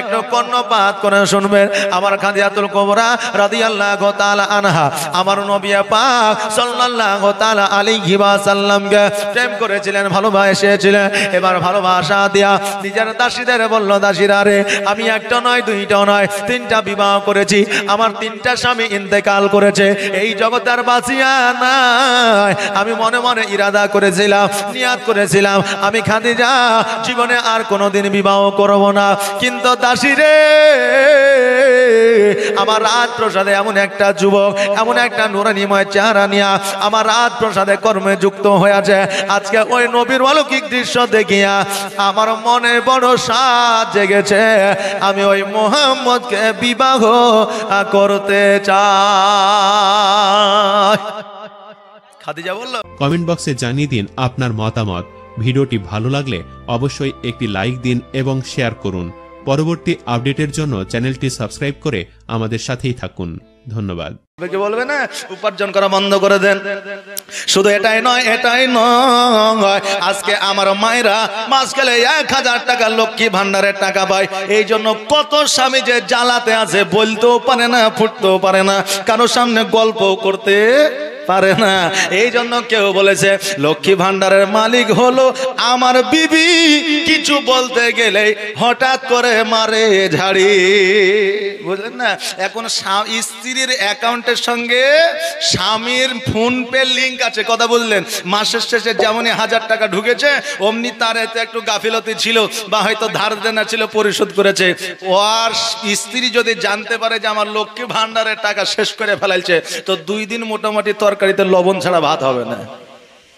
একটু কর্ণপাত করে শুনবেন। আমার খাদিজাতুল কুবরা রাদিয়াল্লাহু তাআলা আনহা আমার নবী পাক সাল্লাল্লাহু তাআলা আলাইহি ওয়াসাল্লামকে প্রেম করেছিলেন, ভালোবাসেছিলেন। এবার ভালোবাসা দিয়া নিজের দাসীদের বলল, দাসীরা রে, আমি একটা নয়, দুইটা নয়, 3টা বিবাহ করেছি, আমার 3টা স্বামী ইন্তেকাল করেছে, এই জগতের বাঁচিয়া নাই। আমি মনে মনে ইরাদা করেছিলাম, নিয়াত করেছিলাম, আমি খাদিজা জীবনে আর কোনোদিন বিবাহ করব না। কিন্তু দাসী রে, আমার রাত প্রসাদে এমন একটা যুবক, এমন একটা নুরানিময় চেহারা নিয়া আমার রাত প্রসাদে কর্মে যুক্ত হয়েছে। আজকে ওই নবীর অলৌকিক দৃশ্য দেখিয়া আমার মনে বড় সাজ জেগেছে, আমি ওই মুহাম্মদকে বিবাহ করতে চাই। খাদিজা বলল। কমেন্ট বক্সে জানিয়ে দিন আপনার মতামত। ভিডিওটি ভালো লাগলে অবশ্যই একটি লাইক দিন এবং শেয়ার করুন। পরবর্তী আপডেটের জন্য চ্যানেলটি সাবস্ক্রাইব করে আমাদের সাথেই থাকুন। ধন্যবাদ। বলবে না উপার্জন করা বন্ধ করে দেন। শুধু এটাই নয়, আজকে আমার মায়েরা মাস গেলে 1000 টাকা লক্ষ্মী ভান্ডারের টাকা পায়। এই জন্য কত স্বামী যে জ্বালাতে আছে, বলতেও পারে না, ফুটতেও পারে না, কারোর সামনে গল্প করতে পারে না। এই জন্য কেউ বলেছে লক্ষ্মী ভান্ডারের মালিক হলো আমার বিবি, কিছু বলতে গেলে হঠাৎ করে মারে ঝাড়ি। বুঝলেন না? এখন স্ত্রীর অ্যাকাউন্টের সঙ্গে স্বামীর ফোন পে লিঙ্ক আছে, কথা বুঝলেন? মাসের শেষে যেমনই 1000 টাকা ঢুকেছে, অমনি তার এতে একটু গাফিলতি ছিল বা হয়তো ধার দেনা ছিল, পরিশোধ করেছে। ওর স্ত্রী যদি জানতে পারে যে আমার লক্ষ্মী ভান্ডারের টাকা শেষ করে ফেলাইছে, তো 2 দিন মোটামুটি তরকারিতে লবণ ছাড়া ভাত হবে না।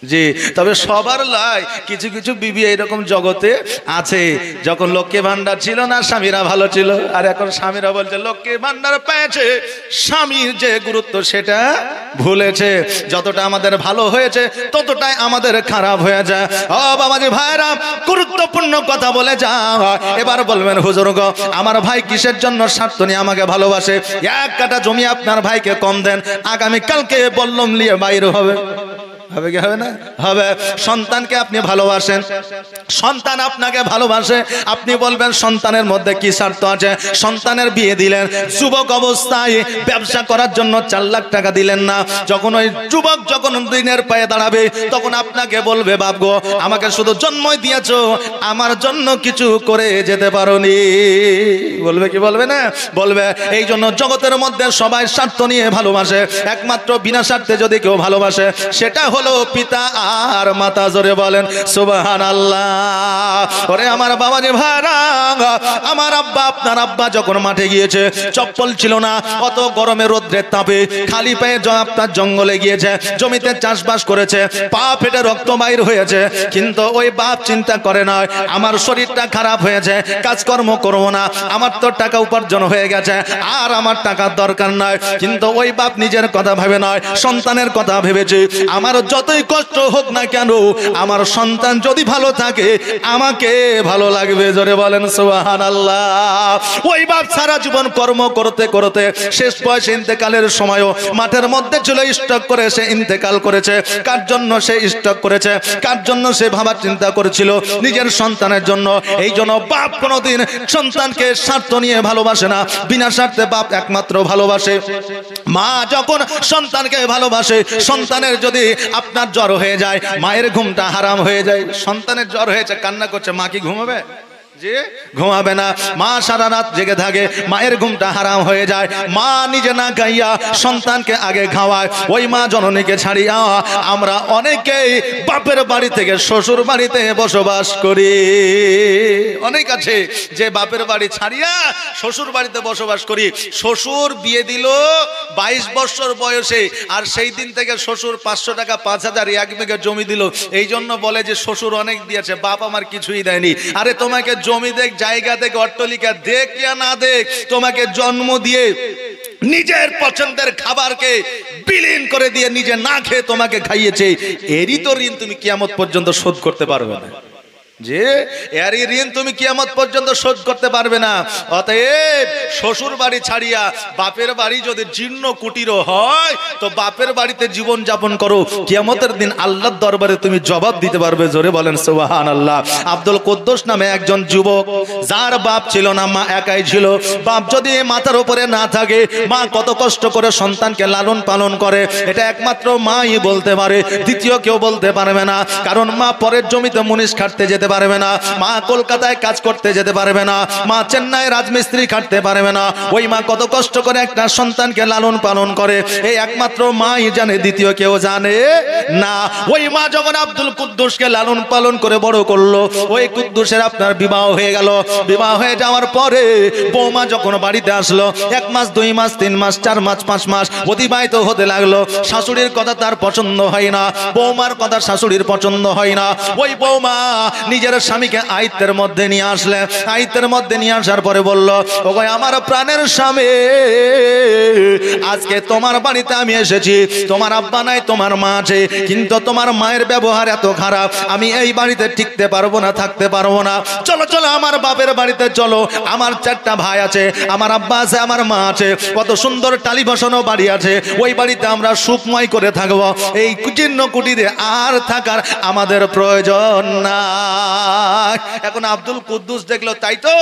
জি, তবে সবার লাই কিছু কিছু বিবি এইরকম জগতে আছে, যখন লক্ষ্মী ভান্ডার ছিল না স্বামীরা ভালো ছিল, আর এখন স্বামীরা বলছে লক্ষ্মী ভান্ডার পেয়েছে, স্বামীর যে গুরুত্ব সেটা ভুলেছে। যতটা আমাদের ভালো হয়েছে ততটাই আমাদের খারাপ হয়ে যায়। ও বাবাজি ভাইরা, গুরুত্বপূর্ণ কথা বলে যা। এবার বলবেন হুজুর গো, আমার ভাই কিসের জন্য স্বার্থ নিয়ে আমাকে ভালোবাসে? 1 কাঠা জমি আপনার ভাইকে কম দেন, আগামী কালকে বল্লম নিয়ে বাইরে হবে। হবে কি হবে না? হবে। সন্তানকে আপনি ভালোবাসেন, সন্তান আপনাকে ভালোবাসে, আপনি বলবেন সন্তানের মধ্যে কি স্বার্থ আছে? সন্তানের বিয়ে দিলেন, যুবক অবস্থায় ব্যবসা করার জন্য 4 লাখ টাকা দিলেন না। যখন ওই যুবক যখন দিনের পায়ে দাঁড়াবে তখন আপনাকে বলবে, বাপ গো আমাকে শুধু জন্মই দিয়েছো, আমার জন্য কিছু করে যেতে পারোনি। বলবে কি বলবে না? বলবে। এই জন্য জগতের মধ্যে সবাই স্বার্থ নিয়ে ভালোবাসে, একমাত্র বিনা স্বার্থে যদি কেউ ভালোবাসে সেটা হলো পিতা আর মাতা। জোরে বলেন সুবহানাল্লাহ। ওরে আমার বাবাজি ভাইরা, আমার আব্বা আপনার আব্বা যখন মাঠে গিয়েছে, চপ্পল ছিল না, অত গরমে রোদ্রের তাপে খালি পায়ে আপনার জঙ্গলে গিয়েছে, জমিতে চাষবাস করেছে, পা ফেটে রক্ত বাইর হয়েছে, কিন্তু ওই বাপ চিন্তা করে না আমার শরীরটা খারাপ হয়েছে, কাজকর্ম করবো না, আমার তো টাকা উপার্জন হয়ে গেছে, আর আমার টাকার দরকার নয়। কিন্তু ওই বাপ নিজের কথা ভেবে নয়, সন্তানের কথা ভেবেছে। আমার যতই কষ্ট হোক না কেন, আমার সন্তান যদি ভালো থাকে আমাকে ভালো লাগবে। জোরে বলেন সুবহানাল্লাহ। ওই বাপ সারা জীবন কর্ম করতে করতে শেষ বয়সে ইন্তেকালের সময়ও মাঠের মধ্যে ছিল, স্টক করে সে ইন্তেকাল করেছে। কার জন্য সে স্টক করেছে? কার জন্য সে ভাবার চিন্তা করেছিল? নিজের সন্তানের জন্য। এই জন্য বাপ কোনোদিন সন্তানকে স্বার্থ নিয়ে ভালোবাসে না, বিনা স্বার্থে বাপ একমাত্র ভালোবাসে। মা যখন সন্তানকে ভালোবাসে, সন্তানের যদি আপনার জ্বর হয়ে যায়, মায়ের ঘুমটা হারাম হয়ে যায়। সন্তানের জ্বর হয়েছে, কান্না করছে, মা কি ঘুমাবে? যে ঘুমাবে না। মা সারা রাত জেগে থাকে, মায়ের ঘুমটা হারাম হয়ে যায়। মা নিজে না খাইয়া সন্তানকে আগে খাওয়ায়। ওই মা জননীকে ছাড়িয়া আমরা অনেকেই বাপের বাড়ি থেকে শ্বশুর বাড়িতে বসবাস করি। অনেক আছে যে বাপের বাড়ি ছাড়িয়া শ্বশুর বাড়িতে বসবাস করি। শ্বশুর বিয়ে দিল 22 বছর বয়সে, আর সেই দিন থেকে শ্বশুর 500 টাকা 5000 1 বিঘা জমি দিল। এই জন্য বলে যে শ্বশুর অনেক দিয়েছে, বাপ আমার কিছুই দেয়নি। আরে তোমাকে জমি দেখ, জায়গা দেখ, অট্টালিকা দেখ ইয়া না দেখ, তোমাকে জন্ম দিয়ে নিজের পছন্দের খাবারকে বিলীন করে দিয়ে নিজে না খেয়ে তোমাকে খাইয়েছে, এরই তো ঋণ তুমি কিয়ামত পর্যন্ত শোধ করতে পারবে না। যে এর ঋণ তুমি কিয়ামত পর্যন্ত শোধ করতে পারবে না। অতএব শ্বশুর বাড়ি ছাড়িয়া বাপের বাড়ি যদি জীর্ণ কুটির হয় তো বাপের বাড়িতে জীবন যাপন করো, কিয়ামতের দিন আল্লাহর দরবারে তুমি জবাব দিতে পারবে। জোরে বলেন সুবহানাল্লাহ। আব্দুল কুদ্দুস নামে একজন যুবক, যার বাপ ছিল না, মা একাই ছিল। বাপ যদি মাথার উপরে না থাকে, মা কত কষ্ট করে সন্তানকে লালন পালন করে এটা একমাত্র মাই বলতে পারে, দ্বিতীয় কেউ বলতে পারবে না। কারণ মা পরের জমিতে মুনিশ খাটতে যেতে পারবে না, মা কলকাতায় কাজ করতে যেতে পারবে না, মা চেন্নাই রাজমিস্ত্রি খাটতে পারবে না। ওই মা কত কষ্ট করে একটা সন্তানকে লালন পালন করে এই একমাত্র মাই জানে, দ্বিতীয় কেউ জানে না। ওই মা যখন আব্দুল কুদ্দুসকে লালন পালন করে বড় করলো, ওই কুদ্দুসের আপনার বিবাহ হয়ে গেল। বিবাহ হয়ে যাওয়ার পরে বৌমা যখন বাড়িতে আসলো, 1 মাস 2 মাস 3 মাস 4 মাস 5 মাস অতিবাহিত হতে লাগলো। শাশুড়ির কথা তার পছন্দ হয় না, বৌমার কথা শাশুড়ির পছন্দ হয় না। ওই বৌমা নিজের স্বামীকে আয়ত্তের মধ্যে নিয়ে আসলে, আয়ত্তের মধ্যে নিয়ে আসার পরে বলল, ও ভাই আমার প্রাণের স্বামী, আজকে তোমার বাড়িতে আমি এসেছি, তোমার আব্বা নাই, তোমার মা আছে, কিন্তু তোমার মায়ের ব্যবহার এত খারাপ, আমি এই বাড়িতে টিকতে পারবো না, থাকতে পারবো না। চলো চলো আমার বাপের বাড়িতে চলো, আমার 4টা ভাই আছে, আমার আব্বা আছে, আমার মা আছে, কত সুন্দর টালি বসানো বাড়ি আছে, ওই বাড়িতে আমরা সুখময় করে থাকবো, এই জীর্ণ কুটিরে আর থাকার আমাদের প্রয়োজন না। এখন আব্দুল কুদ্দুস দেখলো, তাই তো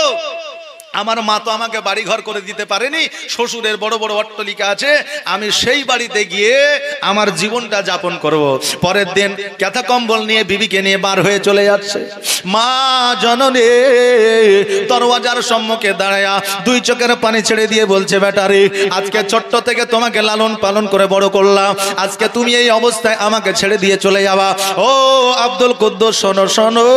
আমার মা তো আমাকে বাড়ি ঘর করে দিতে পারেনি, শ্বশুরের বড় বড় অট্টালিকা আছে, আমি সেই বাড়িতে গিয়ে আমার জীবনটা যাপন করব। পরের দিন কাঁথা কম্বল নিয়ে বিবিকে নিয়ে বার হয়ে চলে যাচ্ছে। মা জননী দরওয়াজার সম্মুখে দাঁড়ায়া 2 চোখের পানি ছেড়ে দিয়ে বলছে, বেটারে আজকে ছোট্ট থেকে তোমাকে লালন পালন করে বড় করলাম, আজকে তুমি এই অবস্থায় আমাকে ছেড়ে দিয়ে চলে যাবা। ও আব্দুল কুদ্দুস শোনো শোনো,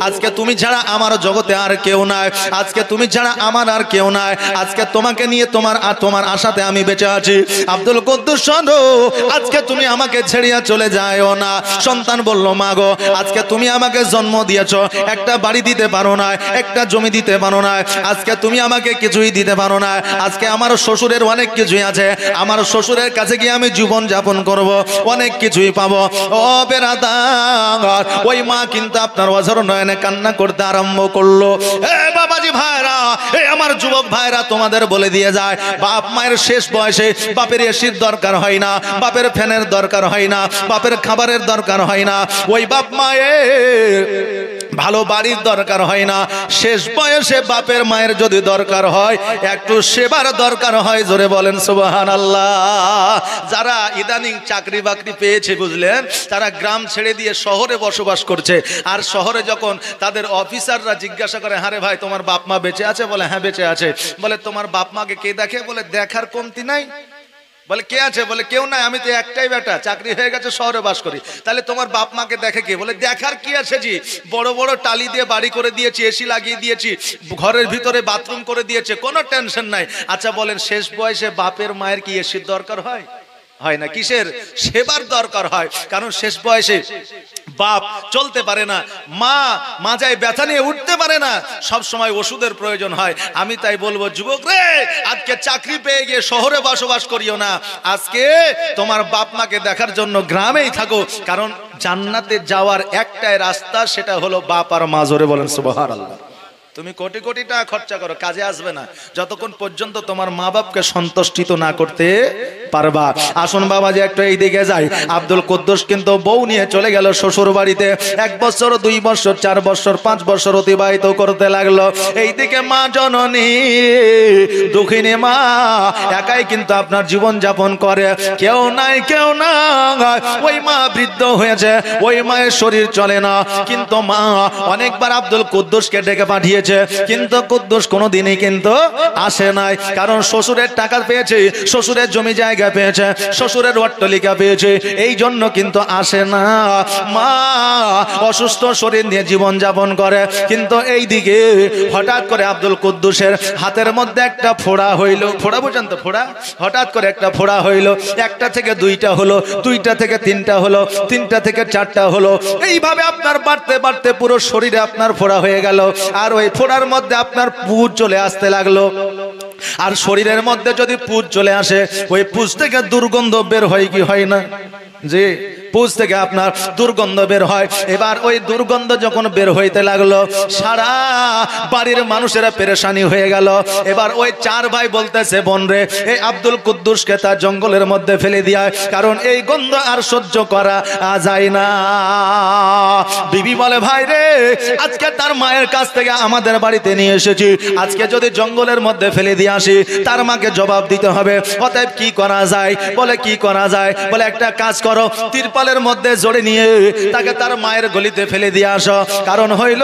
আজকে তুমি ছাড়া আমার জগতে আর কেউ নাই, আজকে তুমি ছাড়া আমার আর কেউ নাই, আজকে তোমাকে নিয়ে তোমার আশাতে আমি বেঁচে আছি। আব্দুল কুদ্দুস শোনো, আজকে তুমি আমাকে ছেড়িয়া চলে যাও না। সন্তান বলল, মা গো আজকে তুমি আমাকে জন্ম দিয়েছো, একটা বাড়ি দিতে পারো না, একটা জমি দিতে পারো না, আজকে তুমি আমাকে কিছুই দিতে পারো না, আজকে আমার শ্বশুরের অনেক কিছুই আছে, আমার শ্বশুরের কাছে গিয়ে আমি জীবন যাপন করব, অনেক কিছুই পাবো। ও বেরাদার, ওই মা কিন্তু আপনার অঝর নয়নে কান্না করতে আরম্ভ করলো। এ বাবাজি ভাইরা, এই আমার যুবক ভাইরা তোমাদের বলে দিয়ে যায়, বাপ মায়ের শেষ বয়সে বাপের এসির দরকার হয় না, বাপের ফ্যানের দরকার হয় না, বাপের খাবারের দরকার হয় না, ওই বাপ মায়ের ভালো বাড়ির দরকার হয় না। শেষ বয়সে বাপের মায়ের যদি দরকার হয়, একটু সেবার দরকার হয়। জোরে বলেন সুবহানাল্লাহ। যারা ইদানিং চাকরি বাকরি পেয়েছে বুঝলেন, তারা গ্রাম ছেড়ে দিয়ে শহরে বসবাস করছে। আর শহরে যখন তাদের অফিসাররা জিজ্ঞাসা করে, হ্যাঁ রে ভাই তোমার বাপ মা বেঁচে আছে? বলে হ্যাঁ বেঁচে আছে। বলে তোমার বাপ মাকে কে দেখে? বলে দেখার কমতি নাই। বলে কে আছে? বলে কেউ নাই, আমি তো একটাই বেটা, চাকরি হয়ে গেছে, শহরে বাস করি। তাহলে তোমার বাপ মাকে দেখে কে? বলে দেখার কি আছে জি, বড় বড় টালি দিয়ে বাড়ি করে দিয়েছি, এসি লাগিয়ে দিয়েছি, ঘরের ভিতরে বাথরুম করে দিয়েছে, কোনো টেনশন নাই। আচ্ছা বলেন, শেষ বয়সে বাপের মায়ের কি এসির দরকার হয়? হয় না। কিসের? সেবার দরকার হয়। কারণ শেষ বয়সে বাপ চলতে পারে না, মা মাজায় ব্যথা নিয়ে উঠতে পারে না, সব সময় ওষুধের প্রয়োজন হয়। আমি তাই বলবো, যুবক রে, আজকে চাকরি পেয়ে গিয়ে শহরে বসবাস করিও না, আজকে তোমার বাপ মাকে দেখার জন্য গ্রামেই থাকো। কারণ জান্নাতে যাওয়ার একটাই রাস্তা, সেটা হলো বাপ আর মা। জোরে বলেন সুবহানাল্লাহ। তুমি কোটি কোটি টাকা খরচা করো, কাজে আসবে না যতক্ষণ পর্যন্ত তোমার মা বাপকে সন্তুষ্টিত না করতে পারবা। আসুন বাবা যে একটু এই দিকে যাই। আব্দুল কুদ্দুস কিন্তু বউ নিয়ে চলে গেল শ্বশুর বাড়িতে। 1 বছর 2 বছর 4 বছর 5 বছর অতিবাহিত করতে লাগলো। এইদিকে মা জননী দুঃখিনী মা একাই কিন্তু আপনার জীবন যাপন করে, কেউ নাই কেউ না। ওই মা বৃদ্ধ হয়েছে, ওই মায়ের শরীর চলে না, কিন্তু মা অনেকবার আব্দুল কুদ্দুসকে ডেকে পাঠিয়েছে, কিন্তু কুদ্দুস কোনোদিনই কিন্তু আসে নাই। কারণ শ্বশুরের টাকা পেয়েছে, শ্বশুরের জমি জায়গা পেয়েছে, শ্বশুরের অট্টালিকা পেয়েছে, এই জন্য কিন্তু আসে না। মা অসুস্থ শরীর নিয়ে জীবন যাপন করে। কিন্তু এই দিকে হঠাৎ করে আব্দুল কুদ্দুসের হাতের মধ্যে একটা ফোড়া হইল। ফোড়া বুঝেন তো? ফোড়া। হঠাৎ করে একটা ফোড়া হইল, 1টা থেকে 2টা হলো, 2টা থেকে 3টা হলো, 3টা থেকে 4টা হলো। এইভাবে আপনার বাড়তে বাড়তে পুরো শরীরে আপনার ফোড়া হয়ে গেল। আর ওই ফোড়ার মধ্যে আপনার পুঁজ চলে আসতে লাগলো। আর শরীরের মধ্যে যদি পুঁজ চলে আসে, ওই পুঁজ থেকে দুর্গন্ধ বের হয় কি হয় না? জি, পুঁজ থেকে আপনার দুর্গন্ধ বের হয়। এবার ওই দুর্গন্ধ যখন বের হইতে লাগলো, সারা বাড়ির মানুষেরা পেরেশানি হয়ে গেল। এবার ওই 4 ভাই বলতেছে, বোন রে, এই আব্দুল কুদ্দুসকে তার জঙ্গলের মধ্যে ফেলে দিয়া, কারণ এই গন্ধ আর সহ্য করা যায় না। বিবি বলে, ভাই রে, আজকে তার মায়ের কাছ থেকে আমাদের বাড়িতে নিয়ে এসেছি, আজকে যদি জঙ্গলের মধ্যে ফেলে দিয়ে আসি, তার মাকে জবাব দিতে হবে। অতএব কি করা যায়? বলে কি করা যায়? বলে একটা কাজ করো, তিরপালের মধ্যে জড়ে নিয়ে তাকে তার মায়ের গলিতে ফেলে দিয়ে আসো। কারণ হইল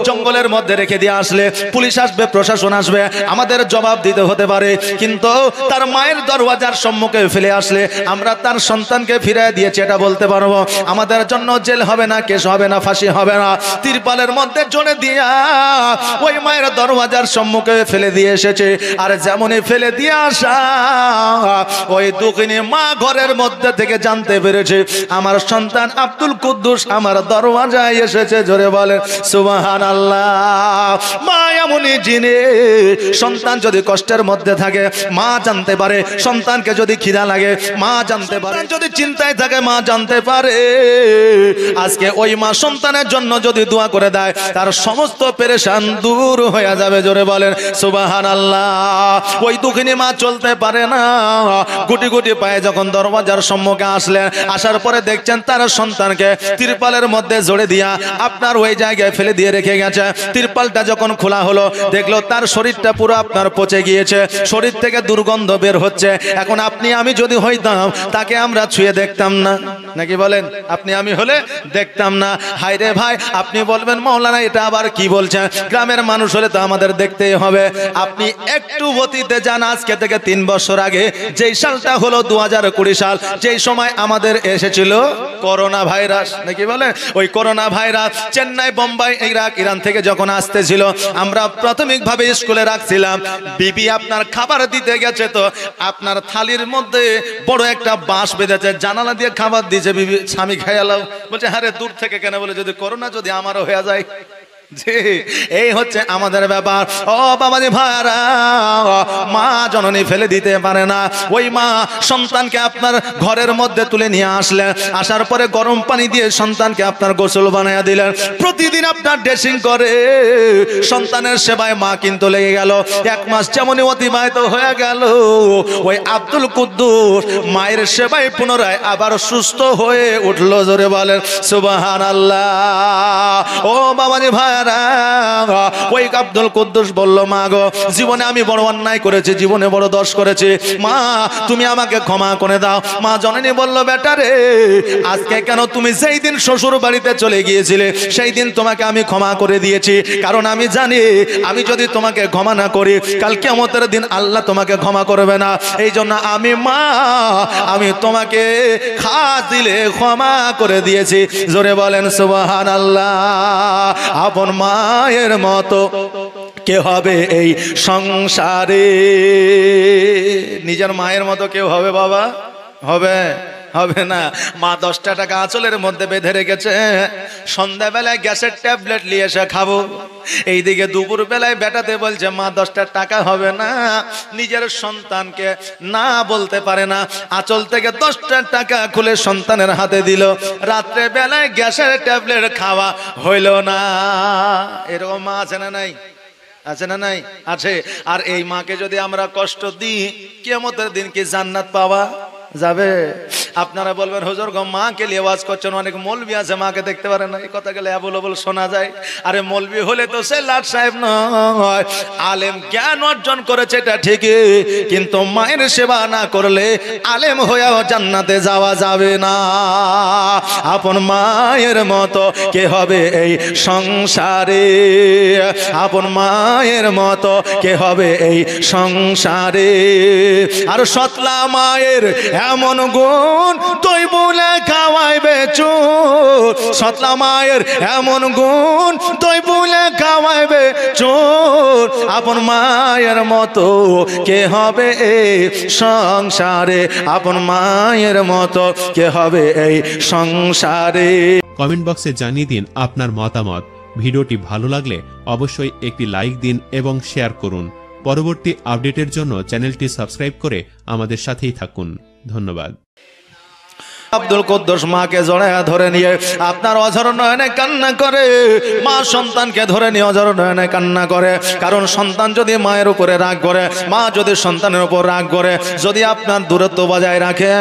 জঙ্গলের মধ্যে রেখে দিয়ে আসলে পুলিশ আসবে, প্রশাসন আসবে, আমাদের জবাব দিতে হতে পারে। কিন্তু তার মায়ের দরওয়াজার সম্মুখে ফেলে আসলে আমরা তার সন্তানকে ফিরিয়ে দিয়েছি এটা বলতে পারবো। আমাদের জন্য জেল হবে না, কেস হবে না, ফাঁসি হবে না। তিরপালের মধ্যে জড়ে দিয়া ওই মায়ের দরওয়াজার সম্মুখে ফেলে দিয়ে এসেছে। আর যেমনই ফেলে দিয়ে আসা, ওই দুঃখিনী মা ঘরের মধ্যে থেকে জানতে পেরেছে আমার সন্তান আব্দুল কুদ্দুস আমার দরওয়াজায় এসেছে। জোরে বলেন সুবহানাল্লাহ। মা এমনই জিনিস, সন্তান যদি কষ্টের মধ্যে থাকে মা জানতে পারে, সন্তানকে যদি খিদা লাগে মা জানতে পারে, যদি চিন্তায় থাকে মা জানতে পারে। আজকে ওই মা সন্তানের জন্য যদি দোয়া করে দেয়, তার সমস্ত পেরেশান দূর হয়ে যাবে। জোরে বলেন সুবহানাল্লাহ। ওই দুঃখিনী মা চলতে পারে না, গুটি গুটি পায়ে যখন দরওয়াজার সম্মুখে আসলেন, আসার পরে দেখছেন তার সন্তানকে তিরপালের মধ্যে জড়ে দিয়া আপনার ওই জায়গায় ফেলে দিয়ে রেখে গেছে। তিরপালটা যখন খোলা হলো, দেখলো তার শরীরটা পুরো আপনার পচে গিয়েছে, শরীর থেকে দুর্গন্ধ বের হচ্ছে। এখন আপনি আমি যদি হইতাম, তাকে আমরা ছুঁয়ে দেখতাম না, নাকি বলেন? আপনি আমি হলে দেখতাম না। হায় রে ভাই, আপনি বলবেন মাওলানা এটা আবার কি বলছেন? গ্রামের মানুষ হলে তো আমাদের দেখতেই হবে। আপনি একটু অতীতে যান, আজকে থেকে 3 বছর আগে, যেই সালটা হলো 2020 সাল, যেই সময় আমাদের এসেছিল করোনা ভাইরাস, নাকি বলে? ওই corona virus Chennai, Bombay, Iraq, Iran থেকে যখন আসতেছিল, আমরা প্রাথমিকভাবে স্কুলে রাখছিলাম। বিবি আপনার খাবার দিতে গেছে, তো আপনার থালির মধ্যে বড় একটা বাঁশ বেঁধেছে, জানালা দিয়ে খাবার দিয়েছে। বিবি স্বামী খেয়ালাও বলছে, হ্যাঁ রে, দূর থেকে কেন? বলে যদি করোনা যদি আমারও হয়ে যায়। জি, এই হচ্ছে আমাদের ব্যাপার। ও বাবাজি ভাইরা, মা জননী ফেলে দিতে পারে না। ওই মা সন্তানকে আপনার ঘরের মধ্যে তুলে নিয়ে আসলেন, আসার পরে গরম পানি দিয়ে সন্তানকে আপনার গোসল বানাইয়া দিলেন। প্রতিদিন আপনার ড্রেসিং করে সন্তানের সেবায় মা কিন্তু লেগে গেল। 1 মাস যেমনই অতিবাহিত হয়ে গেল, ওই আব্দুল কুদ্দুস মায়ের সেবায় পুনরায় আবার সুস্থ হয়ে উঠলো। জোরে বলেন সুবহানাল্লাহ। ও বাবাজি ভাইরা, ওই আব্দুল কুদ্দুস বলল, মা গো, জীবনে আমি বড় অন্যায় করেছি, জীবনে বড় দোষ করেছি, মা তুমি আমাকে ক্ষমা করে দাও। মা জননী বলল, বেটা রে, আজকে কেন, তুমি যেই দিন শ্বশুর বাড়িতে চলে গিয়েছিলে সেই দিন তোমাকে আমি ক্ষমা করে দিয়েছি, কারণ আমি জানি আমি যদি তোমাকে ক্ষমা না করি কাল কিয়ামতের দিন আল্লাহ তোমাকে ক্ষমা করবে না। এই জন্য আমি মা, আমি তোমাকে খাস দিলে ক্ষমা করে দিয়েছি। জোরে বলেন সুবহানাল্লাহ। আপন মায়ের মতো কে হবে এই সংসারে? নিজের মায়ের মতো কেউ হবে বাবা? হবে? হবে না। মা 10টা টাকা আঁচলের মধ্যে বেঁধে রেখেছে, সন্ধ্যাবেলায় গ্যাসের ট্যাবলেট নিয়ে এসে খাবো। এইদিকে দুপুর বেলায় বেটাতে বলছে মা 10টা টাকা হবে না। নিজের সন্তানকে না বলতে পারে না, আঁচল থেকে 10টা টাকা খুলে সন্তানের হাতে দিল। রাত্রে বেলায় গ্যাসের ট্যাবলেট খাওয়া হইল না। এরকম মা আছে না নাই? আছে না নাই? আছে। আর এই মাকে যদি আমরা কষ্ট দিই, কিয়ামতের দিন কি জান্নাত পাওয়া যাবে? আপনারা বলবেন, হুজুর গো, মাকে নিয়ে ওয়াজ করছেন, অনেক মৌলবি আছে মাকে দেখতে পারে না। এই কথা গেলে আবুল আবুল শোনা যায়। আরে মৌলবি হলে তো সে লাট সাহেব নয়, আলেম জ্ঞান অর্জন করেছে এটা ঠিকই, কিন্তু মায়ের সেবা না করলে আলেম হয়েও জান্নাতে যাওয়া যাবে না। আপন মায়ের মতো কে হবে এই সংসারে? আপন মায়ের মতো কে হবে এই সংসারে? আর সতলা মায়ের এমন গুণ তুই বলে খাওয়াইবে চোর। সতলা মায়ের এমন গুণ তুই বলে খাওয়াইবে চোর। আপন মায়ের মতো কে হবে এই সংসারে? আপন মায়ের মতো কে হবে এই সংসারে? কমেন্ট বক্সে জানিয়ে দিন আপনার মতামত। ভিডিওটি ভালো লাগলে অবশ্যই একটি লাইক দিন এবং শেয়ার করুন। পরবর্তী আপডেটের জন্য চ্যানেলটি সাবস্ক্রাইব করে আমাদের সাথেই থাকুন। ধন্যবাদ। আব্দুল কুদ্দুস মাকে জড়ায়া ধরে নিয়ে আপনার অঝর নয়নে কান্না করে। মা সন্তানকে ধরে নিয়ে অঝর নয়নে কান্না করে। কারণ সন্তান যদি মায়ের উপরে রাগ করে, মা যদি সন্তানের উপর রাগ করে, যদি আপনার দূরত্ব বজায় রাখে,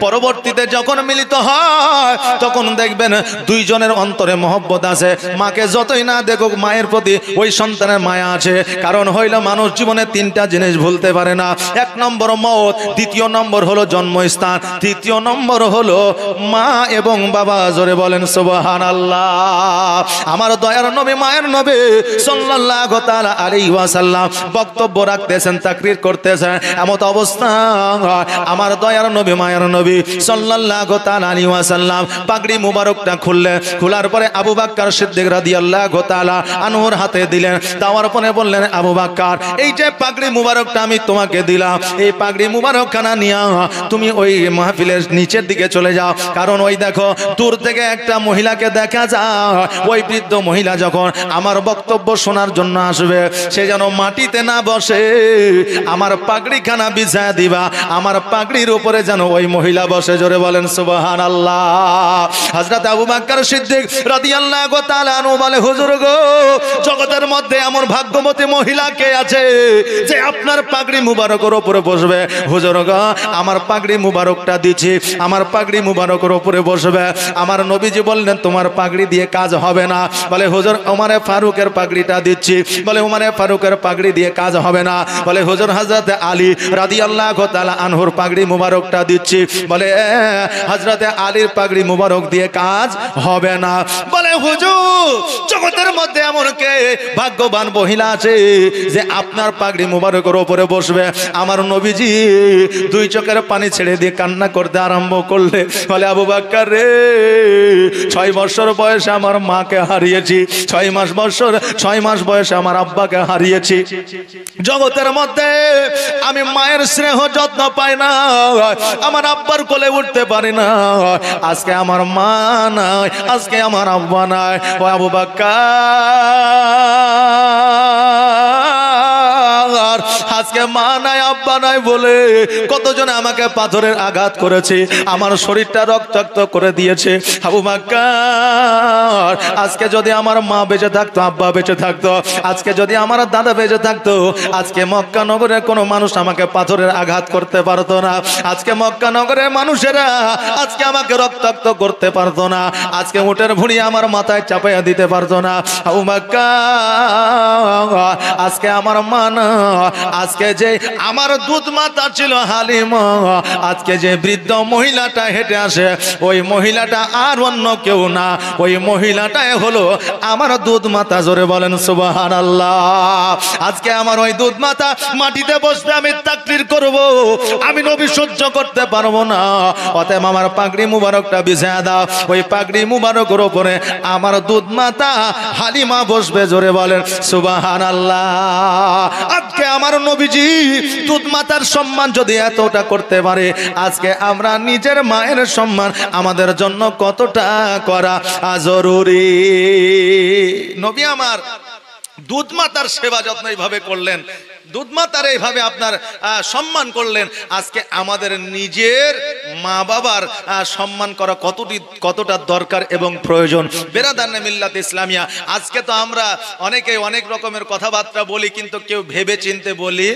পরবর্তীতে যখন মিলিত হয় তখন দেখবেন দুইজনের অন্তরে মহব্বত আছে। মাকে যতই না দেখুক, মায়ের প্রতি ওই সন্তানের মায়া আছে। কারণ হইল মানুষ জীবনে 3টা জিনিস ভুলতে পারে না। 1 নম্বর মওত, 2য় নম্বর হলো জন্মস্থান, 3য় নম্বর হলো মা এবং বাবা। জোরে বলেন সুবহানাল্লাহ। আমার দয়ার নবী, মায়ের নবী সাল্লাল্লাহু তাআলা আলাইহি ওয়াসাল্লাম বক্তব্য রাখতেছেন, তাকরীর করতেছেন। এমত অবস্থা আমার দয়ার নবী, মায়ের নবী সাল্লাল্লাহু তাআলা আলাইহি ওয়াসাল্লাম পাগড়ি মুবারকটা খুললেন। খোলার পরে আবু বকর সিদ্দিক রাদিয়াল্লাহু তাআলা আনহুর হাতে দিলেন। দেওয়ার পরে বললেন, আবু বকর, এই যে পাগড়ি মুবারকটা আমি তোমাকে দিলাম, এই পাগড়ি মুবারকখানা নিয়ে তুমি ওই মাহফিলের নিচের দিকে চলে যাও। কারণ ওই দেখো, দূর থেকে একটা মহিলাকে দেখা যায়। ওই বৃদ্ধ মহিলা যখন আমার বক্তব্য শোনার জন্য আসবে, সে যেন মাটিতে না বসে, আমার পাগড়িখানা বিছায়া দিবা, আমার পাগড়ির উপরে যেন ওই মহিলা বসে। জোরে বলেন সুবহানাল্লাহ। হযরত আবু বকর সিদ্দিক রাদিয়াল্লাহু তাআলা আনহু বলে, হুজুর গো, জগতের মধ্যে এমন ভাগ্যবতী মহিলা কে আছে যে আপনার পাগড়ি মুবারকের উপরে বসবে? হুজুর গো, আমার পাগড়ি মুবারকটা দিছি, আমার পাগড়ি মুবারকের উপরে বসবে। আমার নবীজি বললেন, তোমার পাগড়ি দিয়ে কাজ হবে না। বলে, হুজুর, ওমরে ফারুকের পাগড়িটা দিচ্ছি। বলে, ওমরে ফারুকের পাগড়ি দিয়ে কাজ হবে না। বলে, হুজুর, হযরত আলী রাদিয়াল্লাহু তাআলা আনহুর পাগড়ি মুবারকটা দিচ্ছি। বলে, হযরত আলীর পাগড়ি মুবারক দিয়ে কাজ হবে না। বলে, হুজুর, জগতের মধ্যে এমন কে ভাগ্যবান মহিলা আছে যে আপনার পাগড়ি মুবারকের উপরে বসবে। আমার নবীজি দুই চোখের পানি ছেড়ে দিয়ে কান্না করতে আরম্ভ করলে বলে, আবু বকর রে, 6 বছর বয়সে আমার মাকে হারিয়েছি, 6 মাস বয়সে আমার আব্বাকে হারিয়েছি। জগতের মধ্যে আমি মায়ের স্নেহ যত্ন পাই না, আমার আব্বার কোলে উঠতে পারি না। আজকে আমার মা নাই, আজকে আমার আব্বা নাই। ও আবু বকর, আজকে মা নাই আব্বা নাই বলে কতজনে আমাকে পাথরের আঘাত করেছে, আমার শরীরটা রক্তাক্ত করে দিয়েছে। আবু বকর, আজকে যদি আমার মা বেঁচে থাকতো, আব্বা বেঁচে থাকতো, আজকে যদি আমার দাদা বেঁচে থাকতো, আজকে মক্কা নগরের কোনো মানুষ আমাকে পাথরের আঘাত করতে পারতো না। আজকে মক্কা নগরের মানুষেরা আজকে আমাকে রক্তাক্ত করতে পারতো না। আজকে উটের ভুঁড়ি আমার মাথায় চাপাইয়া দিতে পারতো না। আবু বকর, আজকে আমার মা না, আজকে যে আমার দুধ মাতা ছিল হালিমা, আজকে যে বৃদ্ধ মহিলাটা হেঁটে আসে, ওই মহিলাটা আর অন্য কেউ না, ওই মহিলাটাই হলো আমার দুধ মাতা। জোরে বলেন সুবহানাল্লাহ। আজকে আমার ওই দুধ মাতা মাটিতে বসবে, আমি তাকবীর করব, আমি নবী সহ্য করতে পারবো না। অতএব আমার পাগড়ি মুবারকটা বিছায়া দাও, ওই পাগড়ি মুবারকের উপরে আমার দুধ মাতা হালিমা বসবে। জোরে বলেন সুবহানাল্লাহ। আজকে আমার নবীজি দুধ মাতার সম্মান যদি এতটা করতে পারে, আজকে আমরা নিজের মায়ের সম্মান আমাদের জন্য কতটা করা জরুরি। নবী আমার দুধ মাতার সেবা যত্ন এইভাবে করলেন, দুধ মাতার এইভাবে আপনার সম্মান করলেন। আজকে আমাদের নিজের মা বাবার সম্মান করা কতটা দরকার এবং প্রয়োজন। বেরাদানে মিল্লাত ইসলামিয়া, আজকে তো আমরা অনেকে অনেক রকমের কথাবার্তা বলি, কিন্তু কেউ ভেবে চিনতে বলি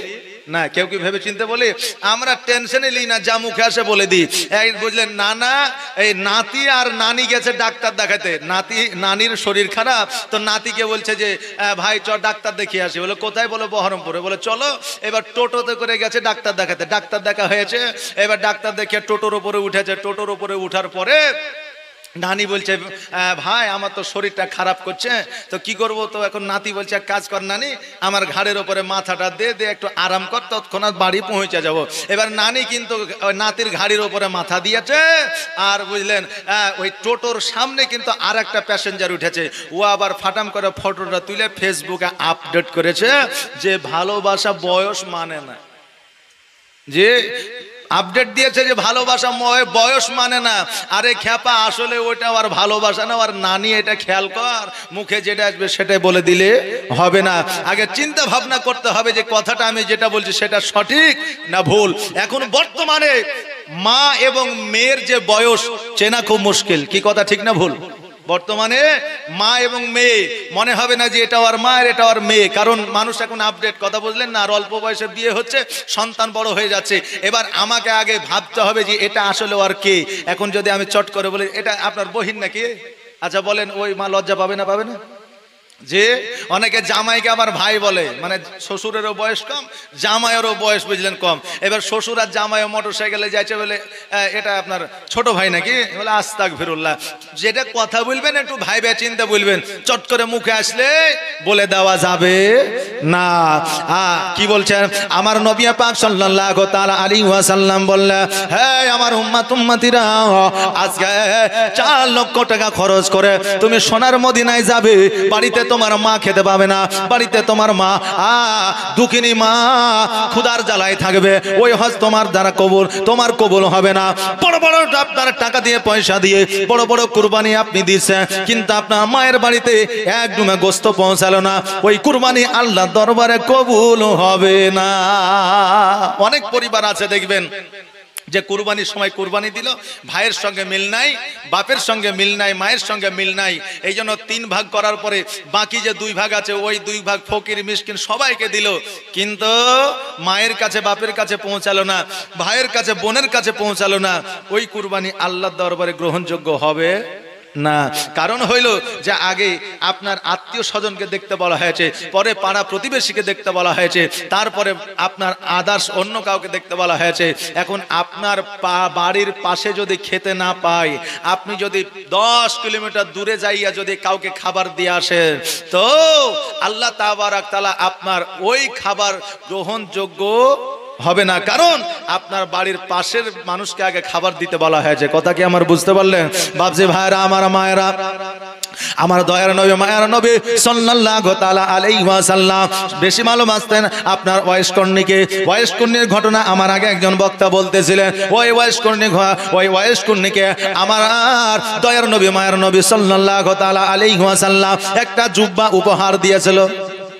না। কেউ কি ভেবে চিনতে বলি? আমরা টেনশনে নিই না, যা মুখে আসে বলে দিই। এই বুঝলেন, নানা এই নাতি আর নানি গেছে ডাক্তার দেখাতে, নানির শরীর খারাপ, তো নাতিকে বলছে যে ভাই চ ডাক্তার দেখিয়ে আসি। বলে কোথায়? বলে বহরমপুরে। বলে চলো। এবার টোটোতে করে গেছে ডাক্তার দেখাতে, ডাক্তার দেখা হয়েছে। এবার ডাক্তার দেখে টোটোর উপরে উঠেছে। টোটোর উপরে উঠার পরে নানি বলছে, ভাই আমার তো শরীরটা খারাপ করছে, তো কি করব? তো এখন নাতি বলছে, এক কাজ কর নানি, আমার ঘাড়ের উপরে মাথাটা দে একটু আরাম কর, তৎক্ষণাৎ বাড়ি পৌঁছে যাব। এবার নানি কিন্তু নাতির ঘাড়ির উপরে মাথা দিয়েছে, আর বুঝলেন ওই টোটোর সামনে কিন্তু আর একটা প্যাসেঞ্জার উঠেছে। ও আবার ফাটাম করে ফটোটা তুলে ফেসবুকে আপডেট করেছে যে ভালোবাসা বয়স মানে না, যে আপডেট দিয়েছে যে ভালোবাসা বয়স মানে না। আরে খ্যাপা, আসলে ওইটা আর ভালোবাসা না, আর নানি এটা খেয়াল কর, মুখে যেটা আসবে সেটাই বলে দিলে হবে না। আগে চিন্তা ভাবনা করতে হবে যে কথাটা আমি যেটা বলছি সেটা সঠিক না ভুল। এখন বর্তমানে মা এবং মেয়ের যে বয়স চেনা খুব মুশকিল। কি কথা ঠিক না ভুল? বর্তমানে মা এবং মেয়ে মনে হবে না যে এটা আর মা আর এটা আর মেয়ে, কারণ মানুষ এখন আপডেট, কথা বুঝলেন না? আর অল্প বয়সে বিয়ে হচ্ছে, সন্তান বড় হয়ে যাচ্ছে। এবার আমাকে আগে ভাবতে হবে যে এটা আসলে আর কে। এখন যদি আমি চট করে বলি এটা আপনার বহিন নাকি, আচ্ছা বলেন, ওই মা লজ্জা পাবে না? পাবে না? যে অনেকে জামাইকে আবার ভাই বলে, মানে শ্বশুরেরও বয়স কম, জামাইয়েরও বয়স বুঝলেন কম। এবার শ্বশুর আর জামাইও মোটর সাইকেলে যাইছে, বলে এটা আপনার ছোট ভাই নাকি? বলে আস্তাগফিরুল্লাহ। যেটা কথা বলবেন একটু ভাইবে চিন্তা বলবেন, চট করে মুখে আসলে বলে দেওয়া যাবে না। কি বলছেন আমার নবী পাক সাল্লাল্লাহু তাআলা আলাইহি ওয়াসাল্লাম বললেন, হে আমার উম্মতিরা, আজকে 4 লক্ষ টাকা খরচ করে তুমি সোনার মদিনায় যাবে, বাড়িতে তোমার মা খেতে পাবে না, বাড়িতে তোমার মা দুঃখিনী মা ক্ষুধার জ্বালায় থাকবে। ওই হজ তোমার দ্বারা কবুল, তোমার কবুল হবে না। বড় বড় আপনার টাকা দিয়ে পয়সা দিয়ে বড় বড় কুরবানি আপনি দিচ্ছেন, কিন্তু আপনার মায়ের বাড়িতে এক ডুমে গোস্ত পৌঁছালো না, ওই কুরবানি আল্লাহর দরবারে কবুল হবে না। অনেক পরিবার আছে দেখবেন যে কুরবানির সময় কুরবানি দিল, ভাইয়ের সঙ্গে মিল নাই, বাপের সঙ্গে মিল নাই, মায়ের সঙ্গে মিল নাই। এই জন্য 3 ভাগ করার পরে বাকি যে 2 ভাগ আছে, ওই 2 ভাগ ফকির মিসকিন সবাইকে দিল, কিন্তু মায়ের কাছে বাপের কাছে পৌঁছালো না, ভাইয়ের কাছে বোনের কাছে পৌঁছালো না। ওই কুরবানি আল্লাহর দরবারে গ্রহণযোগ্য হবে না, কারণ হইল যে আগে আপনার আত্মীয় স্বজনকে দেখতে বলা হয়েছে, পরে পাড়া প্রতিবেশীকে দেখতে বলা হয়েছে, তারপরে আপনার আদার্স অন্য কাউকে দেখতে বলা হয়েছে। এখন আপনার বাড়ির পাশে যদি খেতে না পায়, আপনি যদি 10 কিলোমিটার দূরে যাইয়া যদি কাউকে খাবার দিয়ে আসেন, তো আল্লাহ তাবারাক তাআলা আপনার ওই খাবার গ্রহণযোগ্য হবে না, কারণ আপনার বাড়ির পাশের মানুষকে আগে খাবার দিতে বলা হয়েছে। কথা কি আমার বুঝতে পারলেন? বাপজি ভাইরা, আমার মায়েরা, আমার দয়ার নবী মায়ের নবী সাল্লাল্লাহু তাআলা আলাইহি ওয়াসাল্লাম বেশি মালুম আসতেন আপনার ওয়াইসকর্ণীর ঘটনা আমার আগে একজন বক্তা বলতেছিলেন। ওই ওয়াইসকর্ণীকে আমার দয়ার নবী মায়ের নবী সাল্লাল্লাহু তাআলা আলাইহি ওয়াসাল্লাম একটা জুব্বা উপহার দিয়েছিল।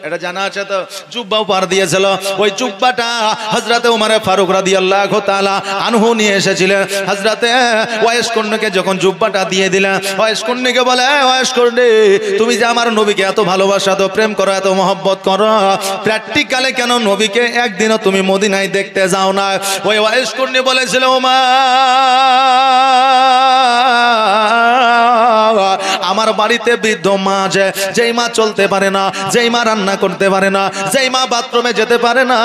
এটা জানা আছে তো, জুব্বা উপহার দিয়েছিল। ওই জুব্বাটা হযরতে ওমর ফারুক রাদিয়াল্লাহু তাআলা আনহু নিয়ে এসেছিলেন। হযরতে ওয়াইসকর্ণীকে যখন জুব্বাটা দিয়ে দিলেন, ওয়াইসকর্ণীকে বলে, ওয়াইসকর্ণী, তুমি যে আমার নবীকে এত ভালোবাসা, এত প্রেম করো, এত মহব্বত করো, প্র্যাকটিক্যালে কেন নবীকে একদিনও তুমি মদিনায় দেখতে যাও না? ওই ওয়াইসকর্ণী বলেছিল, ওমর, আমার বাড়িতে বৃদ্ধ মা আছে, যেই মা চলতে পারে না, যেই মা রান্না করতে পারে না, যেই মা বাথরুমে যেতে পারে না,